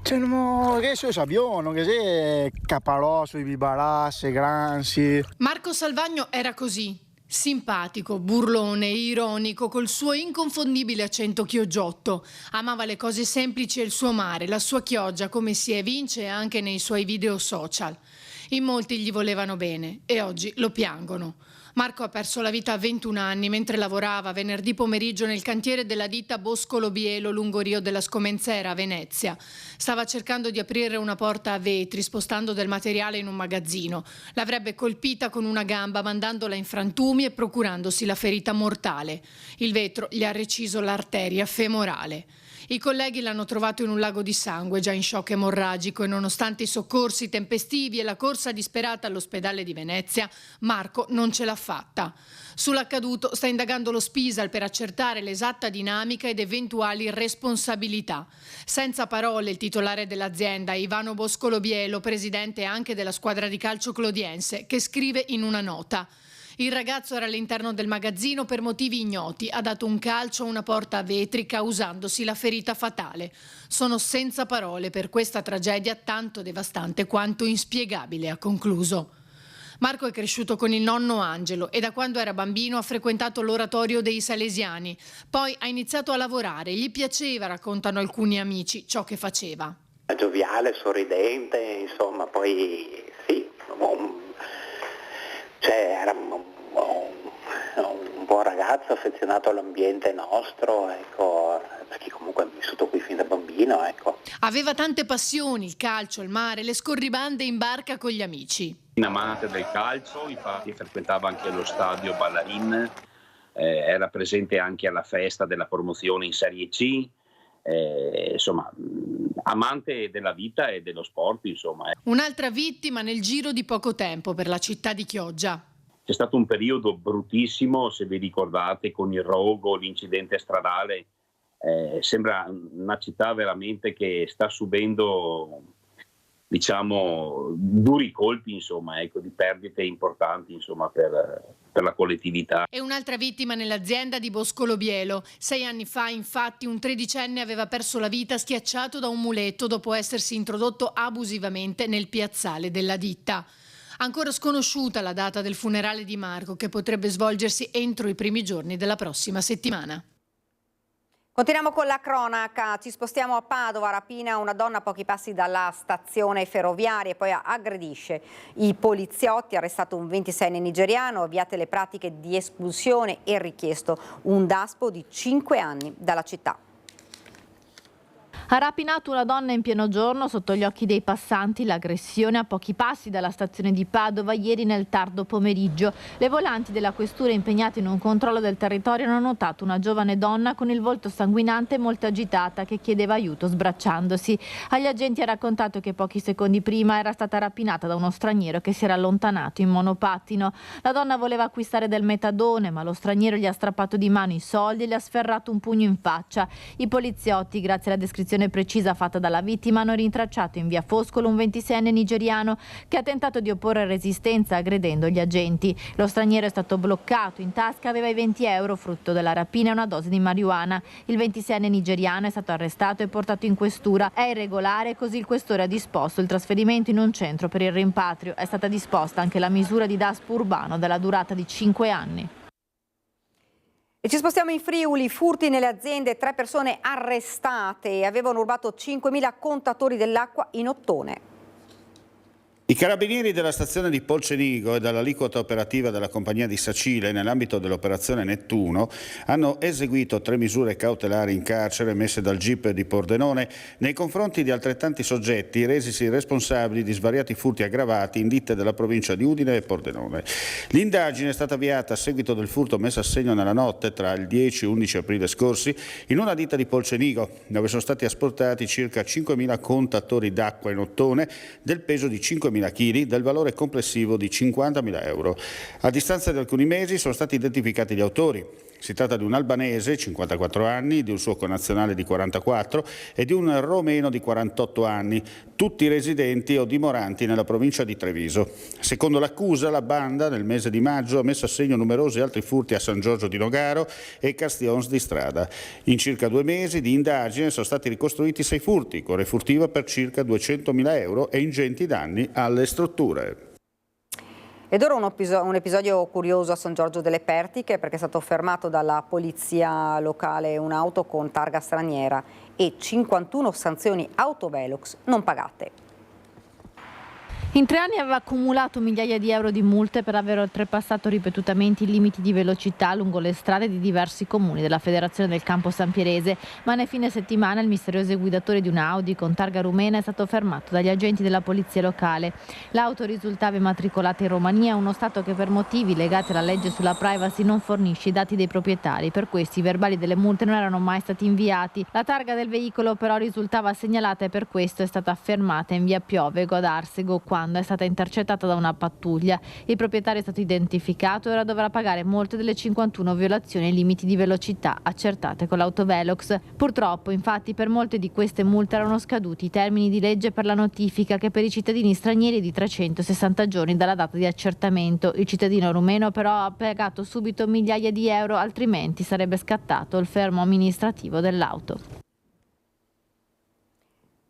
Speaker 23: cioè non che so sabbio, non che sei caparosso, i bibarasse, gransi.
Speaker 24: Marco Salvagno era così, simpatico, burlone, ironico, col suo inconfondibile accento chioggiotto. Amava le cose semplici e il suo mare, la sua Chioggia, come si evince anche nei suoi video social. In molti gli volevano bene e oggi lo piangono. Marco ha perso la vita a 21 anni mentre lavorava venerdì pomeriggio nel cantiere della ditta Boscolo Bielo lungo Rio della Scomenzera a Venezia. Stava cercando di aprire una porta a vetri spostando del materiale in un magazzino. L'avrebbe colpita con una gamba mandandola in frantumi e procurandosi la ferita mortale. Il vetro gli ha reciso l'arteria femorale. I colleghi l'hanno trovato in un lago di sangue, già in shock emorragico, e nonostante i soccorsi tempestivi e la corsa disperata all'ospedale di Venezia, Marco non ce l'ha fatta. Sull'accaduto sta indagando lo Spisal per accertare l'esatta dinamica ed eventuali responsabilità. Senza parole il titolare dell'azienda, Ivano Boscolo Bielo, presidente anche della squadra di calcio clodiense, che scrive in una nota: Il ragazzo era all'interno del magazzino per motivi ignoti, ha dato un calcio a una porta vetrica usandosi la ferita fatale. Sono senza parole per questa tragedia tanto devastante quanto inspiegabile, ha concluso. Marco è cresciuto con il nonno Angelo e da quando era bambino ha frequentato l'oratorio dei Salesiani. Poi ha iniziato a lavorare, gli piaceva, raccontano alcuni amici, ciò che faceva.
Speaker 3: Gioviale, sorridente, insomma, poi sì, era un buon ragazzo affezionato all'ambiente nostro, ecco, perché comunque ha vissuto qui fin da bambino, ecco.
Speaker 24: Aveva tante passioni, il calcio, il mare, le scorribande in barca con gli amici.
Speaker 4: Un amante del calcio, infatti frequentava anche lo stadio Ballarin, era presente anche alla festa della promozione in Serie C, insomma, amante della vita e dello sport, insomma.
Speaker 24: Un'altra vittima nel giro di poco tempo per la città di Chioggia.
Speaker 4: C'è stato un periodo bruttissimo, se vi ricordate, con il rogo, l'incidente stradale. Sembra una città veramente che sta subendo, diciamo, duri colpi, insomma, ecco, di perdite importanti, insomma, per la collettività.
Speaker 24: E un'altra vittima nell'azienda di Boscolo Bielo. 6 anni fa, infatti, un 13enne aveva perso la vita schiacciato da un muletto dopo essersi introdotto abusivamente nel piazzale della ditta. Ancora sconosciuta la data del funerale di Marco, che potrebbe svolgersi entro i primi giorni della prossima settimana.
Speaker 1: Continuiamo con la cronaca, ci spostiamo a Padova, rapina una donna a pochi passi dalla stazione ferroviaria e poi aggredisce i poliziotti, arrestato un 26enne nigeriano, avviate le pratiche di espulsione e richiesto un daspo di 5 anni dalla città.
Speaker 2: Ha rapinato una donna in pieno giorno sotto gli occhi dei passanti, l'aggressione a pochi passi dalla stazione di Padova ieri nel tardo pomeriggio. Le volanti della questura impegnate in un controllo del territorio hanno notato una giovane donna con il volto sanguinante e molto agitata che chiedeva aiuto sbracciandosi. Agli agenti ha raccontato che pochi secondi prima era stata rapinata da uno straniero che si era allontanato in monopattino. La donna voleva acquistare del metadone, ma lo straniero gli ha strappato di mano i soldi e le ha sferrato un pugno in faccia. I poliziotti, grazie alla descrizione precisa fatta dalla vittima, hanno rintracciato in via Foscolo un 26enne nigeriano che ha tentato di opporre resistenza aggredendo gli agenti. Lo straniero è stato bloccato, in tasca aveva i 20 euro frutto della rapina e una dose di marijuana. Il 26enne nigeriano è stato arrestato e portato in questura. È irregolare, così il questore ha disposto il trasferimento in un centro per il rimpatrio. È stata disposta anche la misura di daspo urbano della durata di 5 anni.
Speaker 1: E ci spostiamo in Friuli, furti nelle aziende, 3 persone arrestate, avevano rubato 5.000 contatori dell'acqua in Ottone.
Speaker 7: I carabinieri della stazione di Polcenigo e dall'aliquota operativa della compagnia di Sacile nell'ambito dell'operazione Nettuno hanno eseguito 3 misure cautelari in carcere messe dal GIP di Pordenone nei confronti di altrettanti soggetti resisi responsabili di svariati furti aggravati in ditte della provincia di Udine e Pordenone. L'indagine è stata avviata a seguito del furto messo a segno nella notte tra il 10 e 11 aprile scorsi in una ditta di Polcenigo, dove sono stati asportati circa 5.000 contatori d'acqua in ottone del peso di 5.000 kg del valore complessivo di 50.000 euro. A distanza di alcuni mesi sono stati identificati gli autori. Si tratta di un albanese, 54 anni, di un suo connazionale di 44 e di un romeno di 48 anni, tutti residenti o dimoranti nella provincia di Treviso. Secondo l'accusa, la banda nel mese di maggio ha messo a segno numerosi altri furti a San Giorgio di Nogaro e Castions di Strada. In circa 2 mesi di indagine sono stati ricostruiti 6 furti, con refurtiva per circa 200.000 euro e ingenti danni alle strutture.
Speaker 1: Ed ora un episodio curioso a San Giorgio delle Pertiche, perché è stato fermato dalla polizia locale un'auto con targa straniera e 51 sanzioni autovelox non pagate.
Speaker 2: In 3 anni aveva accumulato migliaia di euro di multe per aver oltrepassato ripetutamente i limiti di velocità lungo le strade di diversi comuni della Federazione del Campo San Pierese, ma nel fine settimana il misterioso guidatore di un Audi con targa rumena è stato fermato dagli agenti della polizia locale. L'auto risultava immatricolata in Romania, uno stato che per motivi legati alla legge sulla privacy non fornisce i dati dei proprietari. Per questo i verbali delle multe non erano mai stati inviati. La targa del veicolo però risultava segnalata e per questo è stata fermata in via Piovego ad Arsego, quando è stata intercettata da una pattuglia. Il proprietario è stato identificato e ora dovrà pagare molte delle 51 violazioni ai limiti di velocità accertate con l'autovelox. Purtroppo, infatti, per molte di queste multe erano scaduti i termini di legge per la notifica, che per i cittadini stranieri è di 360 giorni dalla data di accertamento. Il cittadino rumeno però ha pagato subito migliaia di euro, altrimenti sarebbe scattato il fermo amministrativo dell'auto.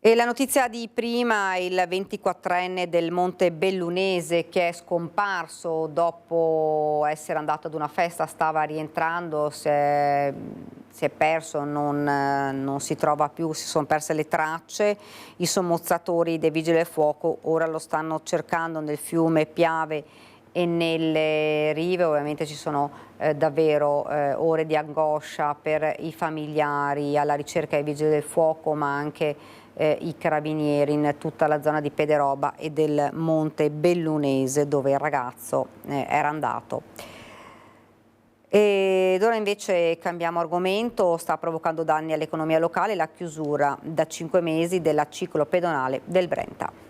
Speaker 1: E la notizia di prima, il 24enne del Monte Bellunese che è scomparso dopo essere andato ad una festa, stava rientrando, si è perso, non si trova più, si sono perse le tracce. I sommozzatori dei Vigili del Fuoco ora lo stanno cercando nel fiume Piave e nelle rive. Ovviamente ci sono davvero ore di angoscia per i familiari, alla ricerca dei Vigili del Fuoco, ma anche i carabinieri in tutta la zona di Pederoba e del Monte Bellunese dove il ragazzo era andato. Ed ora invece cambiamo argomento. Sta provocando danni all'economia locale la chiusura da 5 mesi della ciclo pedonale del Brenta.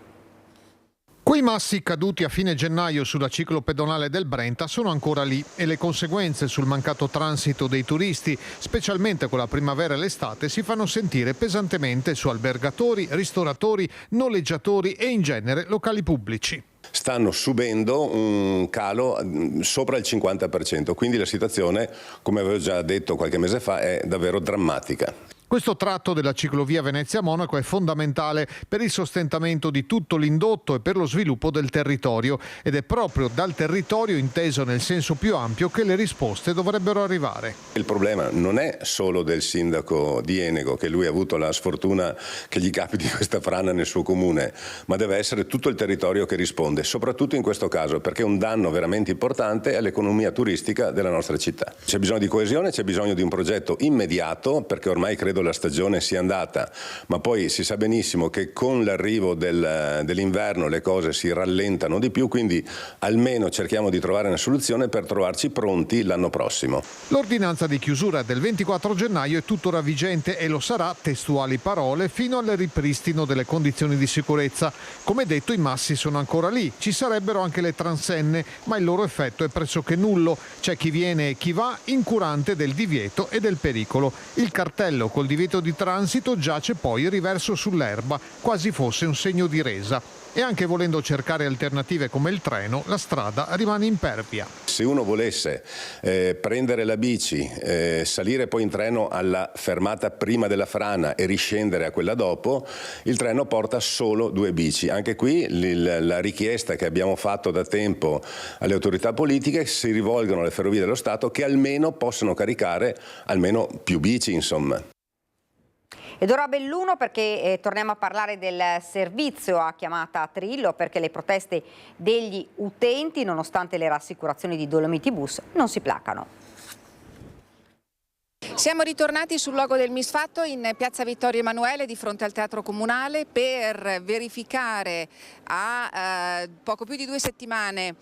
Speaker 8: Quei massi caduti a fine gennaio sulla ciclo pedonale del Brenta sono ancora lì e le conseguenze sul mancato transito dei turisti, specialmente con la primavera e l'estate, si fanno sentire pesantemente su albergatori, ristoratori, noleggiatori e in genere locali pubblici.
Speaker 9: Stanno subendo un calo sopra il 50%, quindi la situazione, come avevo già detto qualche mese fa, è davvero drammatica.
Speaker 8: Questo tratto della ciclovia Venezia-Monaco è fondamentale per il sostentamento di tutto l'indotto e per lo sviluppo del territorio, ed è proprio dal territorio, inteso nel senso più ampio, che le risposte dovrebbero arrivare.
Speaker 9: Il problema non è solo del sindaco di Enego, che lui ha avuto la sfortuna che gli capiti questa frana nel suo comune, ma deve essere tutto il territorio che risponde, soprattutto in questo caso, perché è un danno veramente importante all'economia turistica della nostra città. C'è bisogno di coesione, c'è bisogno di un progetto immediato, perché ormai credo la stagione sia andata, ma poi si sa benissimo che con l'arrivo dell'inverno le cose si rallentano di più, quindi almeno cerchiamo di trovare una soluzione per trovarci pronti l'anno prossimo.
Speaker 8: L'ordinanza di chiusura del 24 gennaio è tuttora vigente e lo sarà, testuali parole, fino al ripristino delle condizioni di sicurezza. Come detto, i massi sono ancora lì, ci sarebbero anche le transenne, ma il loro effetto è pressoché nullo. C'è chi viene e chi va, incurante del divieto e del pericolo. Il cartello col divieto di transito giace poi riverso sull'erba, quasi fosse un segno di resa. E anche volendo cercare alternative come il treno, la strada rimane impervia.
Speaker 9: Se uno volesse prendere la bici, salire poi in treno alla fermata prima della frana e riscendere a quella dopo, il treno porta solo 2 bici. Anche qui la richiesta che abbiamo fatto da tempo alle autorità politiche, si rivolgono alle Ferrovie dello Stato che almeno possano caricare almeno più bici, insomma.
Speaker 1: Ed ora Belluno, perché torniamo a parlare del servizio a chiamata Trillo, perché le proteste degli utenti, nonostante le rassicurazioni di Dolomiti Bus, non si placano.
Speaker 10: Siamo ritornati sul luogo del misfatto in piazza Vittorio Emanuele di fronte al Teatro Comunale per verificare a poco più di 2 settimane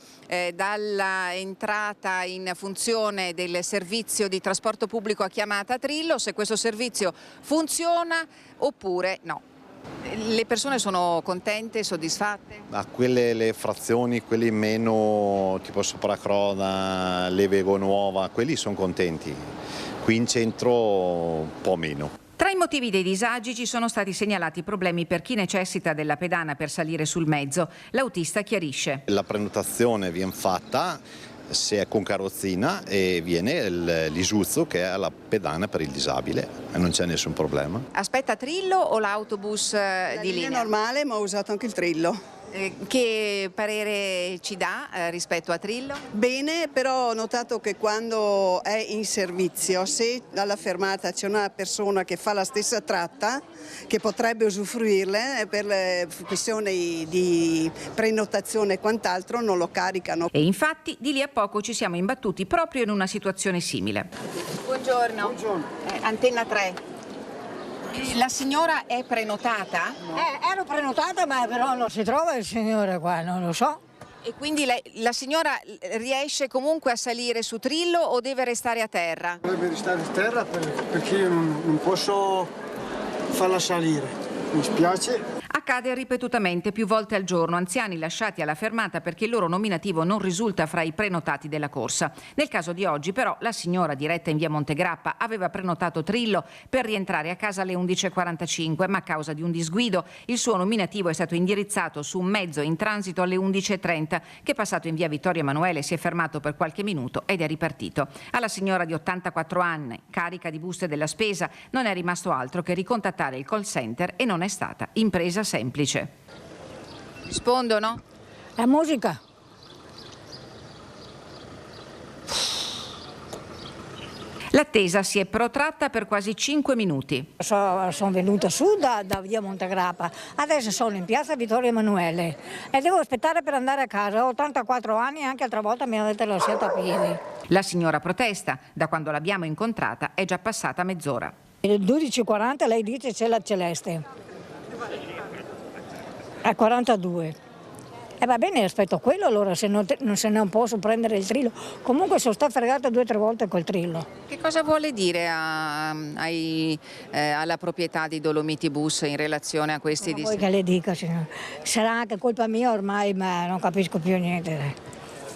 Speaker 10: dalla entrata in funzione del servizio di trasporto pubblico a chiamata Trillo se questo servizio funziona oppure no. Le persone sono contente, soddisfatte?
Speaker 12: Quelle le frazioni, quelli meno tipo Sopracroda, Levego Nuova, quelli sono contenti. Qui in centro un po' meno.
Speaker 10: Tra i motivi dei disagi ci sono stati segnalati problemi per chi necessita della pedana per salire sul mezzo. L'autista chiarisce.
Speaker 12: La prenotazione viene fatta se è con carrozzina e viene l'Isuzzo che è la pedana per il disabile e non c'è nessun problema.
Speaker 10: Aspetta Trillo o l'autobus di linea?
Speaker 25: È normale, ma ho usato anche il Trillo.
Speaker 10: Che parere ci dà rispetto a Trillo?
Speaker 25: Bene, però ho notato che quando è in servizio, se alla fermata c'è una persona che fa la stessa tratta, che potrebbe usufruirle per le questioni di prenotazione e quant'altro, non lo caricano.
Speaker 10: E infatti di lì a poco ci siamo imbattuti proprio in una situazione simile. Buongiorno.
Speaker 25: Buongiorno.
Speaker 10: Antenna 3. La signora è prenotata?
Speaker 26: Ero prenotata, ma però non si trova il signore qua, non lo so.
Speaker 10: E quindi la signora riesce comunque a salire su Trillo o deve restare a terra?
Speaker 23: Deve restare a terra perché io non posso farla salire, mi spiace.
Speaker 10: A
Speaker 11: Accade ripetutamente, più volte al giorno, anziani lasciati alla fermata perché il loro nominativo non risulta fra i prenotati della corsa. Nel caso di oggi però la signora diretta in via Montegrappa aveva prenotato Trillo per rientrare a casa alle 11.45, ma a causa di un disguido il suo nominativo è stato indirizzato su un mezzo in transito alle 11.30 che, passato in via Vittorio Emanuele, si è fermato per qualche minuto ed è ripartito. Alla signora di 84 anni, carica di buste della spesa, non è rimasto altro che ricontattare il call center e non è stata impresa semplice.
Speaker 10: Rispondono?
Speaker 26: La musica.
Speaker 11: L'attesa si è protratta per quasi 5 minuti.
Speaker 26: Sono venuta su da via Montegrappa, adesso sono in piazza Vittorio Emanuele e devo aspettare per andare a casa. Ho 84 anni e anche altra volta mi avete lasciato a piedi.
Speaker 11: La signora protesta. Da quando l'abbiamo incontrata è già passata mezz'ora.
Speaker 26: Alle 12.40 lei dice c'è la Celeste. A 42. E va bene, aspetto quello allora, se non posso prendere il Trillo. Comunque sono stata fregata 2 o 3 volte col Trillo.
Speaker 10: Che cosa vuole dire alla proprietà di Dolomiti Bus in relazione a questi
Speaker 26: Vuoi che le dica, signora? Sarà anche colpa mia ormai, ma non capisco più niente.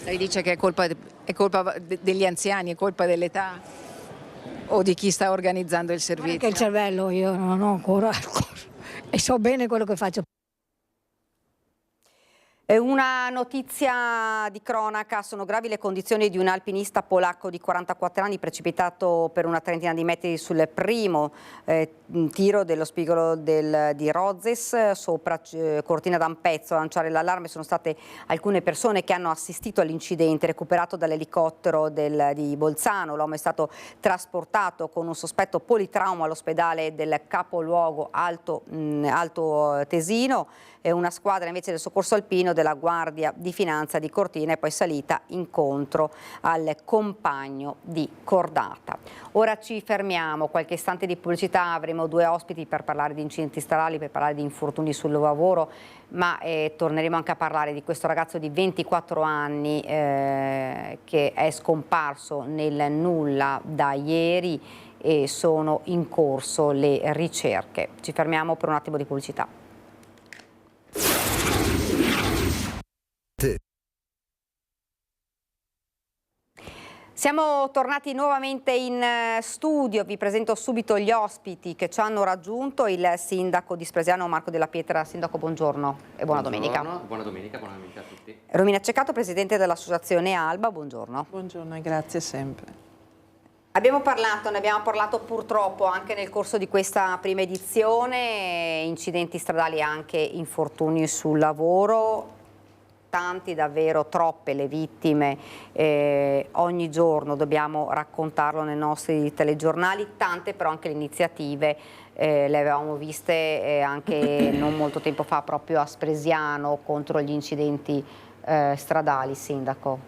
Speaker 10: Lei dice che è colpa degli anziani, è colpa dell'età? O di chi sta organizzando il servizio?
Speaker 26: Anche il cervello io non ho ancora e so bene quello che faccio.
Speaker 1: Una notizia di cronaca: sono gravi le condizioni di un alpinista polacco di 44 anni precipitato per una trentina di metri sul primo tiro dello spigolo di Rozes sopra Cortina d'Ampezzo. A lanciare l'allarme sono state alcune persone che hanno assistito all'incidente, recuperato dall'elicottero di Bolzano. L'uomo è stato trasportato con un sospetto politrauma all'ospedale del capoluogo Alto Tesino. Una squadra invece del soccorso alpino della Guardia di Finanza di Cortina è poi salita incontro al compagno di cordata. Ora ci fermiamo, qualche istante di pubblicità, avremo 2 ospiti per parlare di incidenti stradali, per parlare di infortuni sul lavoro, ma torneremo anche a parlare di questo ragazzo di 24 anni che è scomparso nel nulla da ieri e sono in corso le ricerche. Ci fermiamo per un attimo di pubblicità. Siamo tornati nuovamente in studio, vi presento subito gli ospiti che ci hanno raggiunto, il sindaco di Spresiano Marco Della Pietra. Sindaco, buongiorno e buona domenica.
Speaker 13: Buona domenica a tutti.
Speaker 1: Romina Ceccato, presidente dell'associazione Alba, buongiorno.
Speaker 14: Buongiorno e grazie sempre.
Speaker 1: Ne abbiamo parlato purtroppo anche nel corso di questa prima edizione, incidenti stradali e anche infortuni sul lavoro. Tanti, davvero troppe le vittime, ogni giorno dobbiamo raccontarlo nei nostri telegiornali, tante però anche le iniziative, le avevamo viste anche non molto tempo fa proprio a Spresiano contro gli incidenti stradali, sindaco.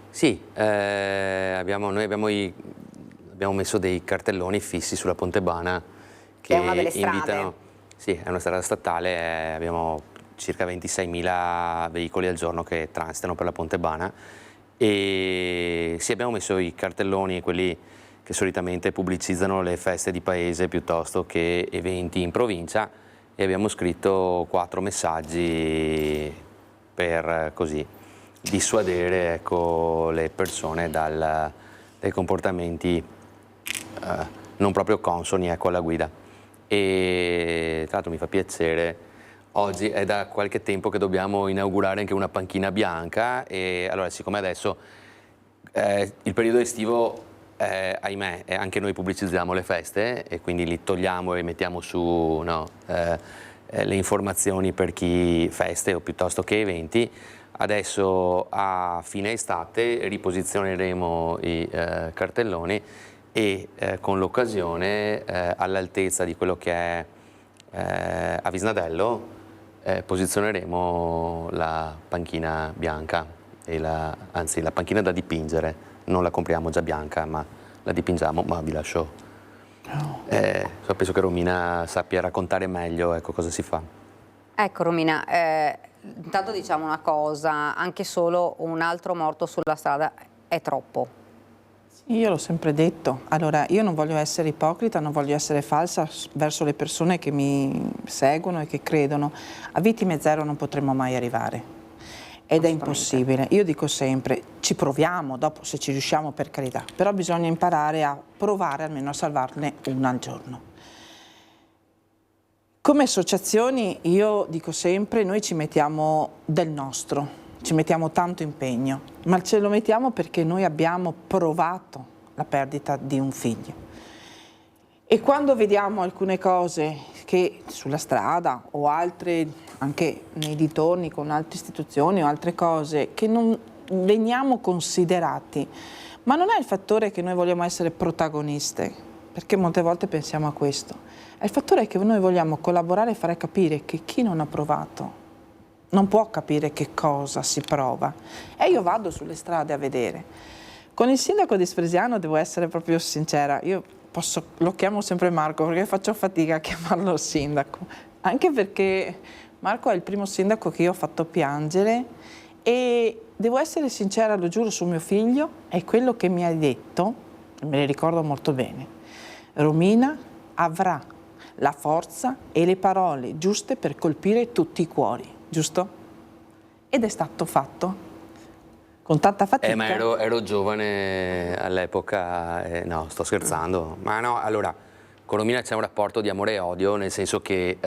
Speaker 13: Sì, noi abbiamo messo dei cartelloni fissi sulla Pontebana che
Speaker 1: è una delle strade.
Speaker 13: Invitano, sì, è una strada statale, abbiamo circa 26.000 veicoli al giorno che transitano per la Pontebana e sì, abbiamo messo i cartelloni, quelli che solitamente pubblicizzano le feste di paese piuttosto che eventi in provincia, e abbiamo scritto 4 messaggi per così dissuadere, ecco, le persone dai comportamenti non proprio consoni, ecco, alla guida. E tra l'altro mi fa piacere, oggi è da qualche tempo che dobbiamo inaugurare anche una panchina bianca e allora, siccome adesso il periodo estivo, ahimè, anche noi pubblicizziamo le feste e quindi li togliamo e mettiamo su le informazioni per chi feste o piuttosto che eventi, adesso a fine estate riposizioneremo i cartelloni e con l'occasione all'altezza di quello che è a Visnadello posizioneremo la panchina bianca, anzi la panchina da dipingere, non la compriamo già bianca ma la dipingiamo, ma vi lascio, penso che Romina sappia raccontare meglio, ecco, cosa si fa.
Speaker 1: Ecco Romina, intanto diciamo una cosa, anche solo un altro morto sulla strada è troppo.
Speaker 14: Io l'ho sempre detto, allora io non voglio essere ipocrita, non voglio essere falsa verso le persone che mi seguono e che credono. A vittime zero non potremo mai arrivare ed è impossibile. Io dico sempre, ci proviamo, dopo se ci riusciamo per carità, però bisogna imparare a provare almeno a salvarne una al giorno. Come associazioni io dico sempre, noi ci mettiamo del nostro. Ci mettiamo tanto impegno, ma ce lo mettiamo perché noi abbiamo provato la perdita di un figlio. E quando vediamo alcune cose che sulla strada o altre anche nei dintorni con altre istituzioni o altre cose che non veniamo considerati, ma non è il fattore che noi vogliamo essere protagoniste, perché molte volte pensiamo a questo, è il fattore che noi vogliamo collaborare e fare capire che chi non ha provato non può capire che cosa si prova. E io vado sulle strade a vedere. Con il sindaco di Spresiano devo essere proprio sincera, io lo chiamo sempre Marco perché faccio fatica a chiamarlo sindaco, anche perché Marco è il primo sindaco che io ho fatto piangere e devo essere sincera, lo giuro su mio figlio, è quello che mi hai detto, me ne ricordo molto bene, Romina avrà la forza e le parole giuste per colpire tutti i cuori. Giusto? Ed è stato fatto con tanta fatica.
Speaker 13: Ma ero giovane all'epoca, no, sto scherzando. Ma no, allora, con Romina c'è un rapporto di amore e odio, nel senso che,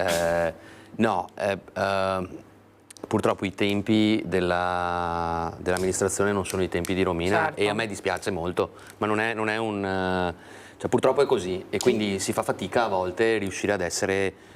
Speaker 13: purtroppo i tempi dell'amministrazione non sono i tempi di Romina, certo. E a me dispiace molto, ma non è un... cioè, purtroppo è così e quindi si fa fatica a volte riuscire ad essere...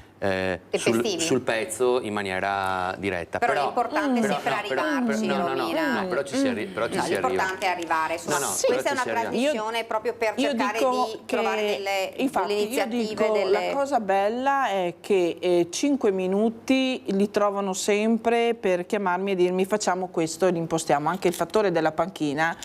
Speaker 13: sul pezzo in maniera diretta.
Speaker 1: Però l'importante è sempre arrivarci, Romina.
Speaker 13: No, però ci si arriva.
Speaker 1: L'importante è arrivare. Questa è una tradizione proprio per cercare di trovare delle iniziative.
Speaker 14: La cosa bella è che 5 minuti li trovano sempre per chiamarmi e dirmi facciamo questo e li impostiamo. Anche il fattore della panchina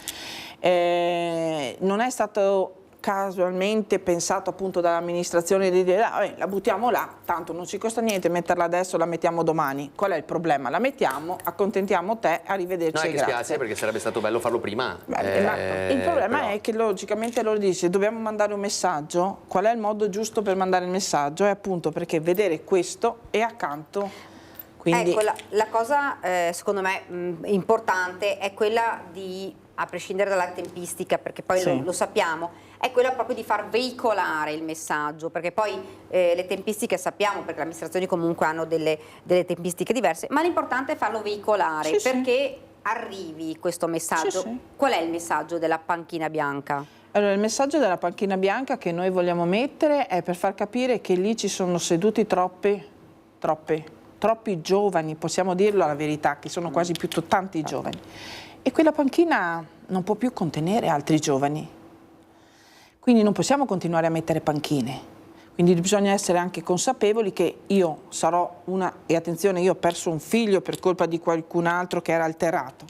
Speaker 14: non è stato casualmente pensato appunto dall'amministrazione di dire la buttiamo là, tanto non ci costa niente metterla adesso, la mettiamo domani. Qual è il problema? La mettiamo, accontentiamo te, arrivederci e grazie.
Speaker 13: Spiace perché sarebbe stato bello farlo prima.
Speaker 14: Il problema è che logicamente loro dice dobbiamo mandare un messaggio, qual è il modo giusto per mandare il messaggio? È appunto perché vedere questo e accanto. Quindi...
Speaker 1: Ecco, la cosa secondo me importante è quella di, a prescindere dalla tempistica, perché poi
Speaker 14: sì.
Speaker 1: lo sappiamo, è quella proprio di far veicolare il messaggio, perché poi le tempistiche sappiamo, perché le amministrazioni comunque hanno delle tempistiche diverse, ma l'importante è farlo veicolare, sì, perché arrivi questo messaggio. Sì, sì. Qual è il messaggio della panchina bianca?
Speaker 14: Allora, il messaggio della panchina bianca che noi vogliamo mettere è per far capire che lì ci sono seduti troppi giovani, possiamo dirlo la verità, che sono quasi più tanti giovani. E quella panchina non può più contenere altri giovani. Quindi non possiamo continuare a mettere panchine. Quindi bisogna essere anche consapevoli che io sarò una... E attenzione, io ho perso un figlio per colpa di qualcun altro che era alterato.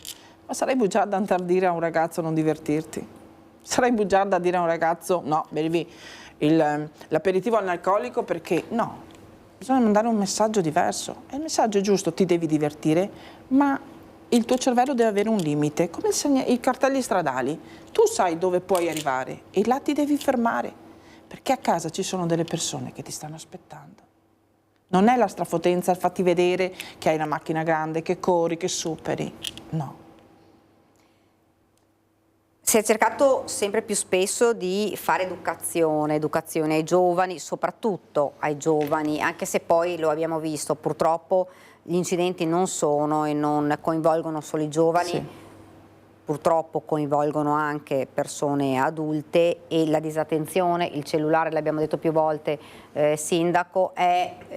Speaker 14: Ma sarei bugiarda andare a dire a un ragazzo non divertirti. Sarei bugiarda a dire a un ragazzo no, bevi l'aperitivo analcolico perché no. Bisogna mandare un messaggio diverso. E il messaggio è giusto, ti devi divertire, ma il tuo cervello deve avere un limite, come i cartelli stradali. Tu sai dove puoi arrivare e là ti devi fermare, perché a casa ci sono delle persone che ti stanno aspettando. Non è la strafotenza, fatti vedere che hai una macchina grande, che corri, che superi. No.
Speaker 1: Si è cercato sempre più spesso di fare educazione ai giovani, soprattutto ai giovani, anche se poi lo abbiamo visto, purtroppo gli incidenti non sono e non coinvolgono solo i giovani, sì. Purtroppo coinvolgono anche persone adulte e la disattenzione, il cellulare, l'abbiamo detto più volte, Sindaco,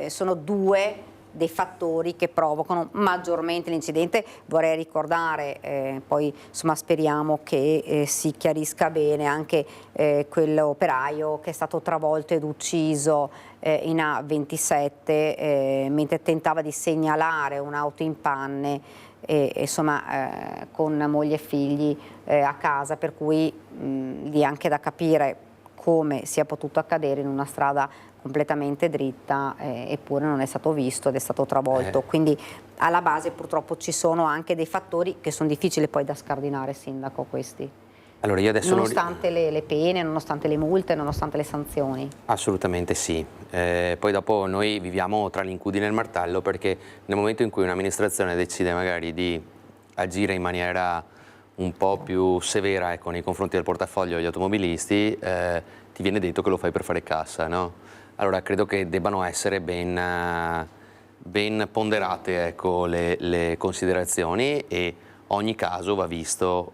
Speaker 1: sono due dei fattori che provocano maggiormente l'incidente. Vorrei ricordare, poi insomma speriamo che si chiarisca bene anche quell'operaio che è stato travolto ed ucciso in A27 mentre tentava di segnalare un'auto in panne insomma con moglie e figli a casa, per cui lì è anche da capire come sia potuto accadere in una strada completamente dritta, eppure non è stato visto ed è stato travolto. Quindi alla base purtroppo ci sono anche dei fattori che sono difficili poi da scardinare, Sindaco, questi.
Speaker 13: Allora io adesso
Speaker 1: nonostante le pene, nonostante le multe, nonostante le sanzioni?
Speaker 13: Assolutamente sì. Poi dopo noi viviamo tra l'incudine e il martello, perché nel momento in cui un'amministrazione decide magari di agire in maniera un po' più severa, ecco, nei confronti del portafoglio degli automobilisti, ti viene detto che lo fai per fare cassa, no? Allora credo che debbano essere ben ponderate, ecco, le considerazioni, e ogni caso va visto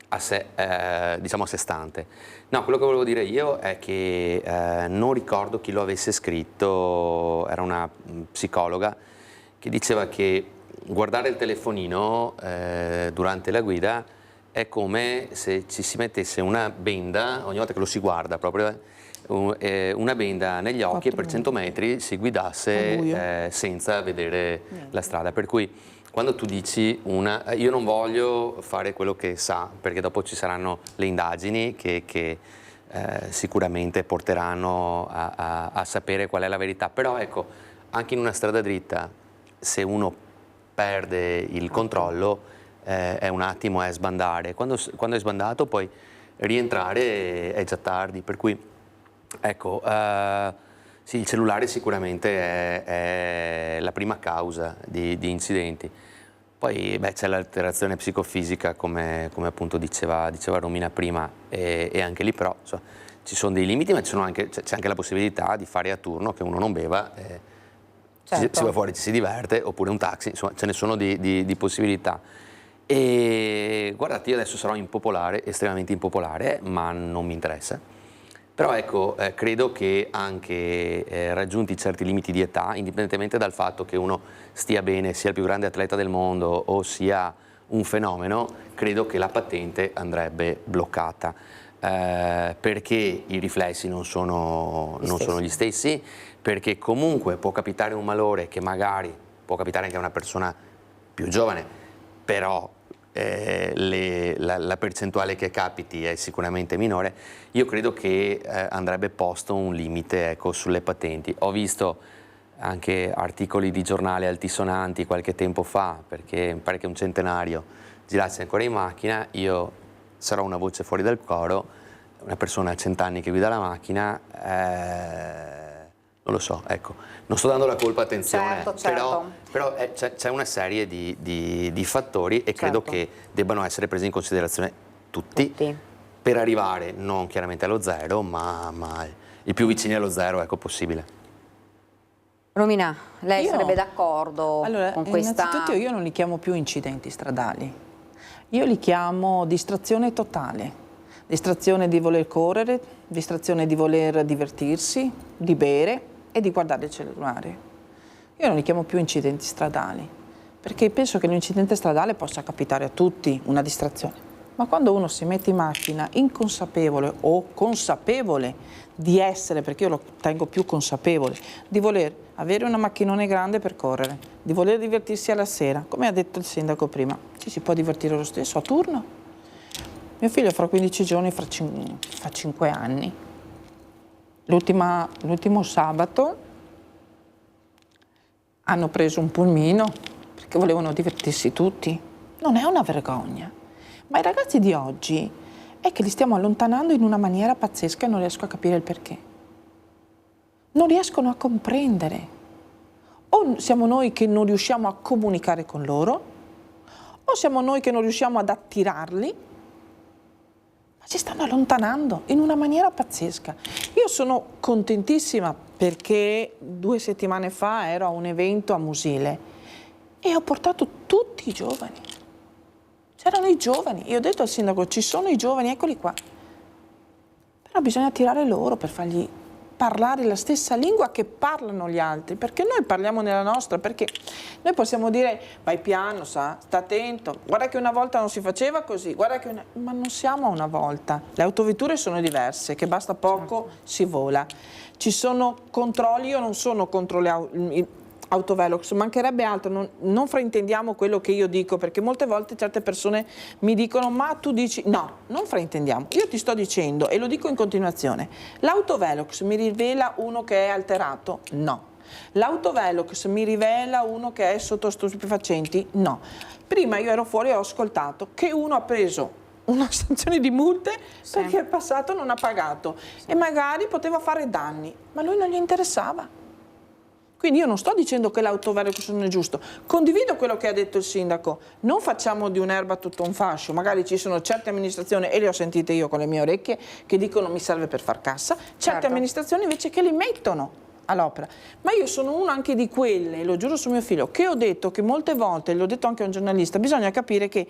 Speaker 13: diciamo a sé stante. No, quello che volevo dire io è che non ricordo chi lo avesse scritto, era una psicologa che diceva che guardare il telefonino durante la guida è come se ci si mettesse una benda, ogni volta che lo si guarda proprio, una benda negli occhi, e per 100 metri si guidasse senza vedere la strada. Per cui quando tu dici io non voglio fare quello che sa, perché dopo ci saranno le indagini che sicuramente porteranno a sapere qual è la verità, però ecco, anche in una strada dritta, se uno perde il controllo, è un attimo sbandare. Quando è sbandato, poi rientrare è già tardi, per cui ecco, sì, il cellulare sicuramente è la prima causa di incidenti. Poi c'è l'alterazione psicofisica, come appunto diceva Romina prima, e anche lì però insomma, ci sono dei limiti, ma c'è anche la possibilità di fare a turno, che uno non beva, si va fuori, ci si diverte, oppure un taxi, insomma ce ne sono di possibilità. E guardate, io adesso sarò impopolare, estremamente impopolare, ma non mi interessa. Però ecco, credo che anche raggiunti certi limiti di età, indipendentemente dal fatto che uno stia bene, sia il più grande atleta del mondo o sia un fenomeno, credo che la patente andrebbe bloccata, perché i riflessi non sono gli stessi, perché comunque può capitare un malore che magari può capitare anche a una persona più giovane, però la percentuale che capiti è sicuramente minore. Io credo che andrebbe posto un limite, ecco, sulle patenti. Ho visto anche articoli di giornale altisonanti qualche tempo fa, perché mi pare che un centenario girasse ancora in macchina. Io sarò una voce fuori dal coro, una persona a 100 anni che guida la macchina, non lo so, ecco, non sto dando la colpa, attenzione, però c'è una serie di fattori, e credo che debbano essere presi in considerazione tutti, per arrivare non chiaramente allo zero, ma il più vicini allo zero, ecco, possibile.
Speaker 1: Romina, lei sarebbe d'accordo con questa?
Speaker 14: Innanzitutto io non li chiamo più incidenti stradali, io li chiamo distrazione totale. Distrazione di voler correre, distrazione di voler divertirsi, di bere e di guardare il cellulare. Io non li chiamo più incidenti stradali, perché penso che l'incidente stradale possa capitare a tutti, una distrazione. Ma quando uno si mette in macchina inconsapevole o consapevole di essere, perché io lo tengo più consapevole, di voler avere una macchinone grande per correre, di voler divertirsi alla sera, come ha detto il sindaco prima, ci si può divertire lo stesso a turno. Mio figlio fra 15 giorni fa 5 anni. L'ultimo sabato hanno preso un pulmino perché volevano divertirsi tutti. Non è una vergogna. Ma i ragazzi di oggi è che li stiamo allontanando in una maniera pazzesca e non riesco a capire il perché. Non riescono a comprendere. O siamo noi che non riusciamo a comunicare con loro, o siamo noi che non riusciamo ad attirarli. Si stanno allontanando in una maniera pazzesca. Io sono contentissima perché 2 settimane fa ero a un evento a Musile e ho portato tutti i giovani. C'erano i giovani. Io ho detto al sindaco, ci sono i giovani, eccoli qua. Però bisogna attirare loro per fargli parlare la stessa lingua che parlano gli altri, perché noi parliamo nella nostra, perché noi possiamo dire vai piano, sta attento, guarda che una volta non si faceva così, guarda che ma non siamo a una volta, le autovetture sono diverse, che basta poco, si vola, ci sono controlli, io non sono contro le autovelox, mancherebbe altro, non fraintendiamo quello che io dico, perché molte volte certe persone mi dicono ma tu dici, no, non fraintendiamo, io ti sto dicendo e lo dico in continuazione, l'autovelox mi rivela uno che è alterato? No. L'autovelox mi rivela uno che è sotto stupefacenti? No. Prima io ero fuori e ho ascoltato che uno ha preso una sanzione di multe perché il passato non ha pagato e magari poteva fare danni, ma a lui non gli interessava. Quindi io non sto dicendo che l'autovelox non è giusto, condivido quello che ha detto il sindaco, non facciamo di un'erba tutto un fascio, magari ci sono certe amministrazioni, e le ho sentite io con le mie orecchie, che dicono mi serve per far cassa, certe amministrazioni invece che li mettono all'opera. Ma io sono una anche di quelle, lo giuro su mio figlio, che ho detto che molte volte, l'ho detto anche a un giornalista, bisogna capire che,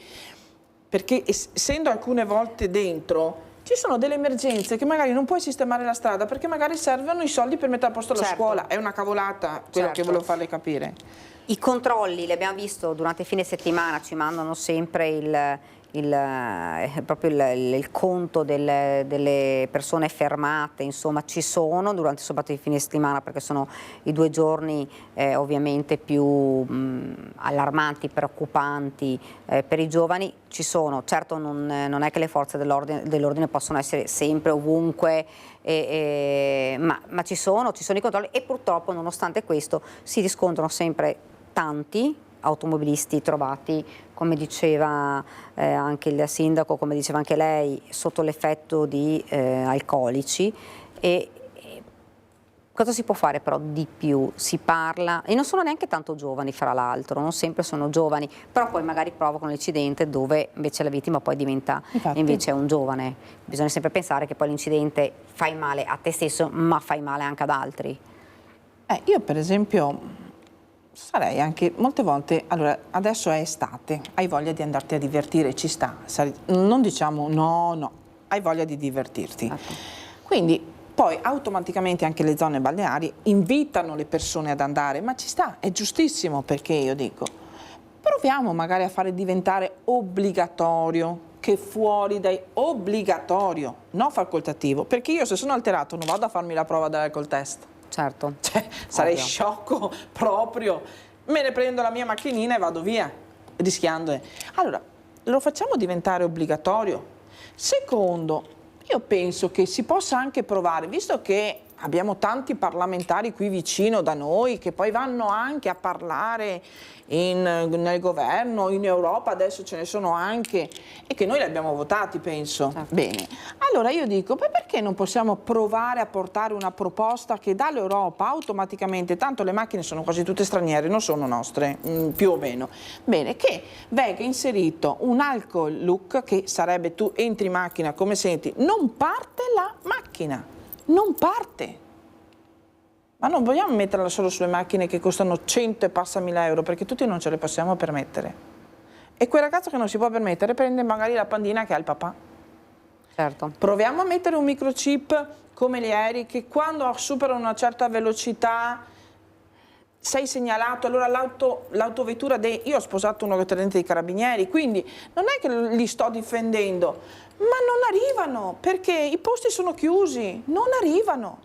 Speaker 14: perché essendo alcune volte dentro, ci sono delle emergenze che magari non puoi sistemare la strada perché magari servono i soldi per mettere a posto la scuola. È una cavolata quello che volevo farle capire.
Speaker 1: I controlli, li abbiamo visto durante il fine settimana, ci mandano sempre il conto delle persone fermate, insomma ci sono durante soprattutto i fine settimana perché sono i 2 giorni ovviamente più allarmanti, preoccupanti per i giovani, ci sono, certo non è che le forze dell'ordine possono essere sempre ovunque, ma ci sono i controlli e purtroppo nonostante questo si riscontrano sempre tanti automobilisti trovati, come diceva anche il sindaco, come diceva anche lei, sotto l'effetto di alcolici. E cosa si può fare però di più? Si parla, e non sono neanche tanto giovani fra l'altro, non sempre sono giovani, però poi magari provocano l'incidente dove invece la vittima poi diventa invece un giovane. Bisogna sempre pensare che poi l'incidente fai male a te stesso, ma fai male anche ad altri.
Speaker 14: Io per esempio sarei anche molte volte, allora adesso è estate, hai voglia di andarti a divertire, ci sta, non diciamo no, hai voglia di divertirti. Quindi poi automaticamente anche le zone balneari invitano le persone ad andare, ma ci sta, è giustissimo, perché io dico, proviamo magari a fare diventare obbligatorio, che fuori dai obbligatorio, non facoltativo, perché io se sono alterato non vado a farmi la prova dell'alcol test.
Speaker 1: Certo.
Speaker 14: Cioè, sarei sciocco proprio. Me ne prendo la mia macchinina e vado via, rischiando. Allora, lo facciamo diventare obbligatorio. Secondo, io penso che si possa anche provare, visto che abbiamo tanti parlamentari qui vicino da noi che poi vanno anche a parlare nel governo, in Europa, adesso ce ne sono anche, e che noi li abbiamo votati, penso. Bene, allora io dico, perché non possiamo provare a portare una proposta che dall'Europa automaticamente, tanto le macchine sono quasi tutte straniere, non sono nostre, più o meno, bene, che venga inserito un alcol look, che sarebbe tu entri in macchina, come senti, non parte la macchina, non parte. Ma non vogliamo metterla solo sulle macchine che costano 100 e passa 1000 euro, perché tutti non ce le possiamo permettere. E quel ragazzo che non si può permettere prende magari la pandina che ha il papà.
Speaker 1: Certo.
Speaker 14: Proviamo a mettere un microchip come gli aerei, che quando superano una certa velocità sei segnalato, allora l'autovettura io ho sposato un tenente dei carabinieri, quindi non è che li sto difendendo, ma non arrivano, perché i posti sono chiusi, non arrivano.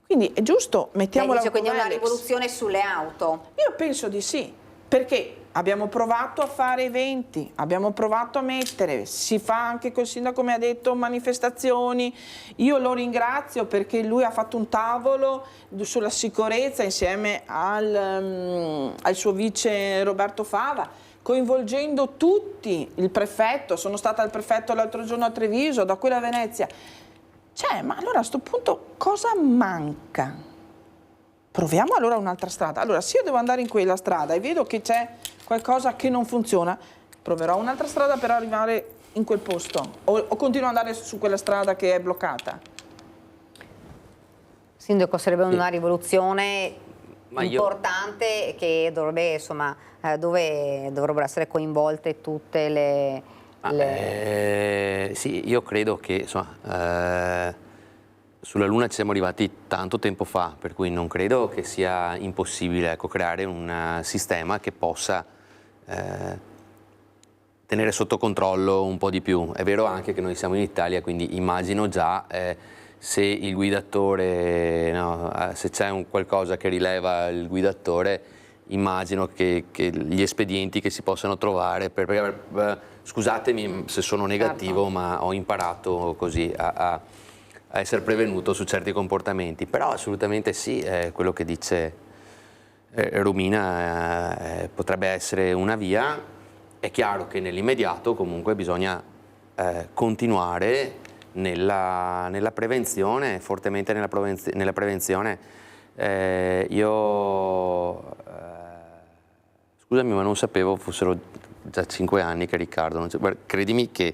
Speaker 14: Quindi è giusto, mettiamola.
Speaker 1: Quindi è una rivoluzione sulle auto?
Speaker 14: Io penso di sì, perché abbiamo provato a fare eventi, abbiamo provato a mettere, si fa anche col sindaco, come ha detto, manifestazioni. Io lo ringrazio perché lui ha fatto un tavolo sulla sicurezza insieme al suo vice Roberto Fava, coinvolgendo tutti, il prefetto, sono stata al prefetto l'altro giorno a Treviso, da quella a Venezia. Ma allora a questo punto cosa manca? Proviamo allora un'altra strada. Allora, se io devo andare in quella strada e vedo che c'è qualcosa che non funziona, proverò un'altra strada per arrivare in quel posto o continuo ad andare su quella strada che è bloccata.
Speaker 1: Sindaco, sarebbe una rivoluzione importante che dovrebbe, insomma, dove dovrebbero essere coinvolte tutte le...
Speaker 13: Sì, io credo che insomma, sulla Luna ci siamo arrivati tanto tempo fa, per cui non credo che sia impossibile creare un sistema che possa tenere sotto controllo un po' di più. È vero anche che noi siamo in Italia, quindi immagino già se il guidatore, se c'è qualcosa che rileva il guidatore, immagino che gli espedienti che si possano trovare, scusatemi se sono negativo, ma ho imparato così a essere prevenuto su certi comportamenti, però assolutamente sì, quello che dice Romina potrebbe essere una via. è chiaro che nell'immediato comunque bisogna continuare nella prevenzione, fortemente nella prevenzione. Scusami, ma non sapevo fossero già 5 anni che Riccardo, credimi che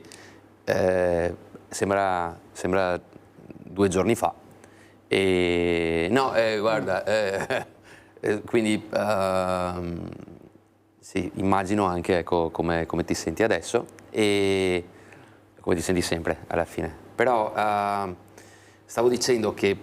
Speaker 13: sembra 2 giorni fa. Guarda, quindi sì, immagino anche, ecco, come ti senti adesso e come ti senti sempre alla fine. Però stavo dicendo che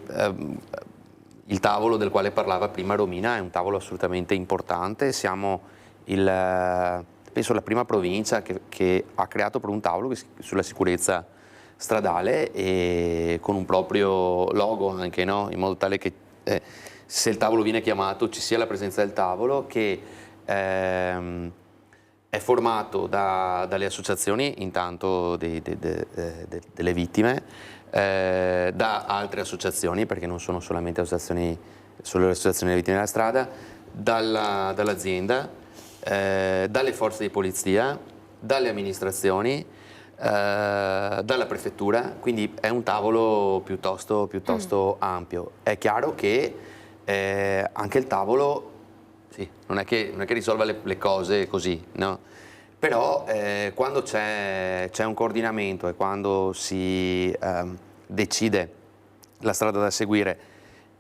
Speaker 13: il tavolo del quale parlava prima Romina è un tavolo assolutamente importante. Siamo penso la prima provincia che ha creato per un tavolo sulla sicurezza stradale e con un proprio logo anche, no? In modo tale che se il tavolo viene chiamato ci sia la presenza del tavolo, che è formato dalle associazioni intanto delle vittime, da altre associazioni, perché non sono solamente solo le associazioni delle vittime della strada, dall'azienda, dalle forze di polizia, dalle amministrazioni, dalla prefettura, quindi è un tavolo piuttosto ampio. È chiaro che anche il tavolo non è che risolva le cose così, no? Però quando c'è un coordinamento e quando si decide la strada da seguire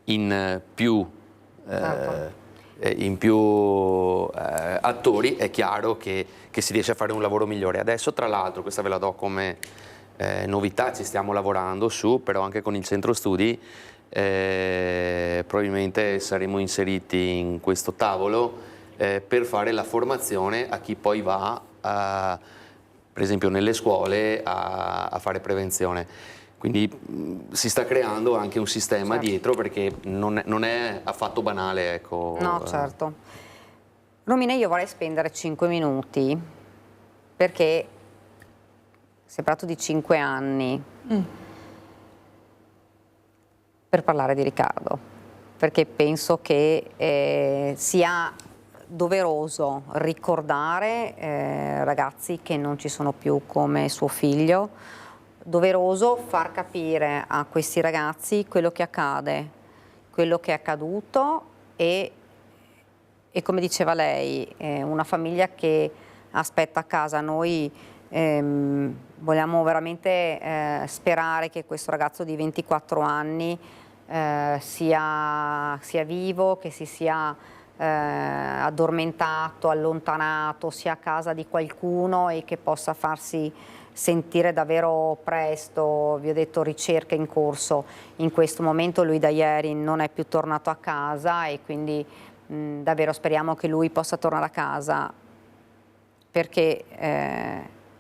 Speaker 13: in più attori, è chiaro che si riesce a fare un lavoro migliore. Adesso, tra l'altro, questa ve la do come novità, ci stiamo lavorando su, però anche con il centro studi probabilmente saremo inseriti in questo tavolo per fare la formazione a chi poi va, per esempio nelle scuole, a fare prevenzione. Quindi si sta creando anche un sistema dietro, perché non è affatto banale, ecco.
Speaker 1: No, certo. Romina, io vorrei spendere 5 minuti, perché si è parlato di 5 anni, per parlare di Riccardo, perché penso che sia doveroso ricordare ragazzi che non ci sono più come suo figlio, doveroso far capire a questi ragazzi quello che accade, quello che è accaduto e come diceva lei, una famiglia che aspetta a casa. Noi vogliamo veramente sperare che questo ragazzo di 24 anni sia vivo, che si sia addormentato, allontanato, sia a casa di qualcuno e che possa farsi sentire davvero presto. Vi ho detto, ricerche in corso in questo momento, lui da ieri non è più tornato a casa e quindi davvero speriamo che lui possa tornare a casa, perché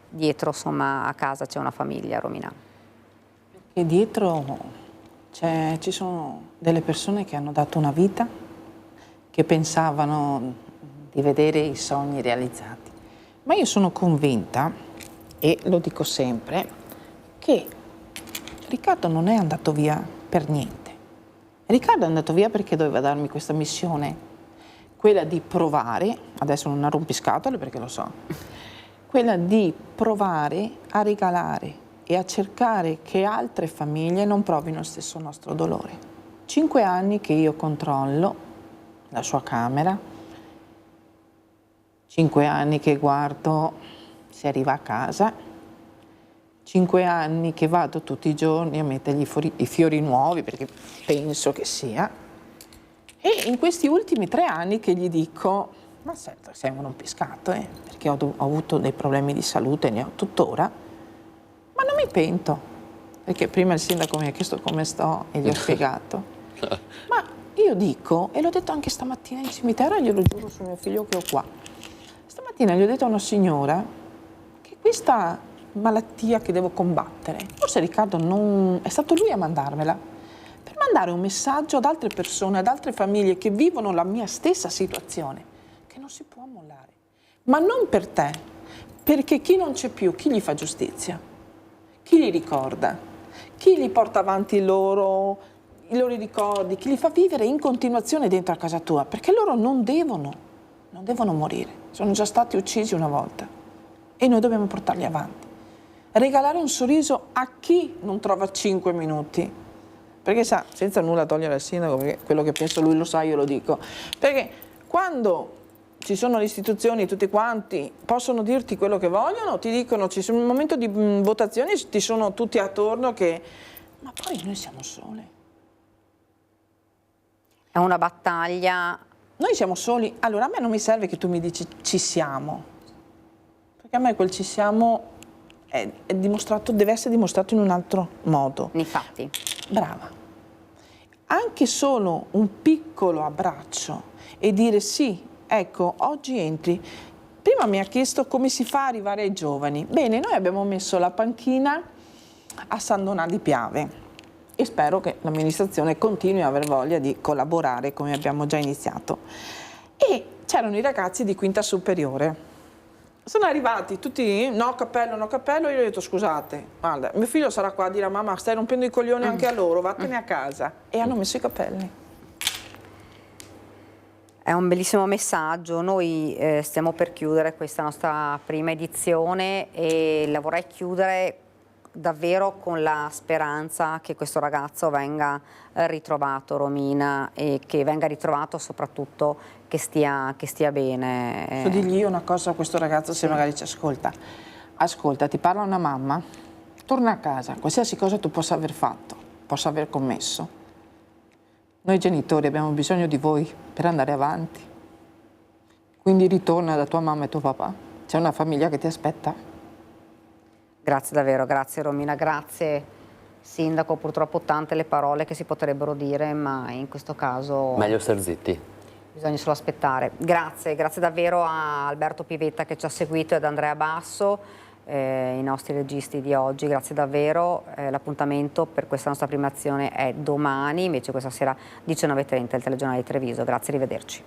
Speaker 1: dietro, insomma, a casa c'è una famiglia, Romina.
Speaker 14: E dietro ci sono delle persone che hanno dato una vita, che pensavano di vedere i sogni realizzati. Ma io sono convinta, e lo dico sempre, che Riccardo non è andato via per niente. Riccardo è andato via perché doveva darmi questa missione, quella di provare, adesso non ha rompiscatole perché lo so, quella di provare a regalare e a cercare che altre famiglie non provino lo stesso nostro dolore. 5 anni che io controllo la sua camera, 5 anni che guardo se arriva a casa, 5 anni che vado tutti i giorni a mettergli i fiori nuovi, perché penso che sia, e in questi ultimi 3 anni che gli dico: ma certo, sei un rompiscatto, perché ho avuto dei problemi di salute, ne ho tuttora, ma non mi pento, perché prima il sindaco mi ha chiesto come sto e gli ho spiegato. Ma io dico, e l'ho detto anche stamattina in cimitero, e glielo giuro su mio figlio che ho qua, stamattina gli ho detto a una signora che questa malattia che devo combattere, forse Riccardo non è stato lui a mandarmela, per mandare un messaggio ad altre persone, ad altre famiglie che vivono la mia stessa situazione, che non si può mollare, ma non per te, perché chi non c'è più, chi gli fa giustizia? Chi li ricorda? Chi li porta avanti i loro ricordi? Chi li fa vivere in continuazione dentro a casa tua? Perché loro non devono morire, sono già stati uccisi una volta. e noi dobbiamo portarli avanti. Regalare un sorriso a chi non trova 5 minuti. Perché sa, senza nulla togliere al sindaco, perché quello che penso lui lo sa, io lo dico. Perché quando ci sono le istituzioni, tutti quanti possono dirti quello che vogliono, ti dicono, ci sono un momento di votazioni, ti sono tutti attorno che... Ma poi noi siamo soli.
Speaker 1: È una battaglia...
Speaker 14: Noi siamo soli. Allora a me non mi serve che tu mi dici ci siamo. Perché a me quel ci siamo è dimostrato, deve essere dimostrato in un altro modo.
Speaker 1: Infatti.
Speaker 14: Brava. Anche solo un piccolo abbraccio e dire sì, ecco, oggi entri. Prima mi ha chiesto come si fa a arrivare ai giovani. Bene, noi abbiamo messo la panchina a San Donà di Piave e spero che l'amministrazione continui a aver voglia di collaborare come abbiamo già iniziato. E c'erano i ragazzi di quinta superiore. Sono arrivati tutti, no cappello, io gli ho detto scusate, guarda, mio figlio sarà qua a dire a mamma stai rompendo i coglioni anche a loro, vattene a casa. E hanno messo i capelli.
Speaker 1: È un bellissimo messaggio, noi stiamo per chiudere questa nostra prima edizione e la vorrei chiudere davvero con la speranza che questo ragazzo venga ritrovato, Romina, e che venga ritrovato soprattutto che stia bene.
Speaker 14: Posso dirgli io una cosa a questo ragazzo se magari ci ascolta. Ascolta, ti parla una mamma, torna a casa, qualsiasi cosa tu possa aver fatto, possa aver commesso. Noi genitori abbiamo bisogno di voi per andare avanti. Quindi ritorna da tua mamma e tuo papà. C'è una famiglia che ti aspetta.
Speaker 1: Grazie davvero, grazie Romina, grazie Sindaco, purtroppo tante le parole che si potrebbero dire, ma in questo caso...
Speaker 13: Meglio star zitti.
Speaker 1: Bisogna solo aspettare. Grazie davvero a Alberto Pivetta che ci ha seguito e ad Andrea Basso, i nostri registi di oggi, grazie davvero. L'appuntamento per questa nostra prima azione è domani, invece questa sera 19:30 il telegiornale di Treviso. Grazie, arrivederci.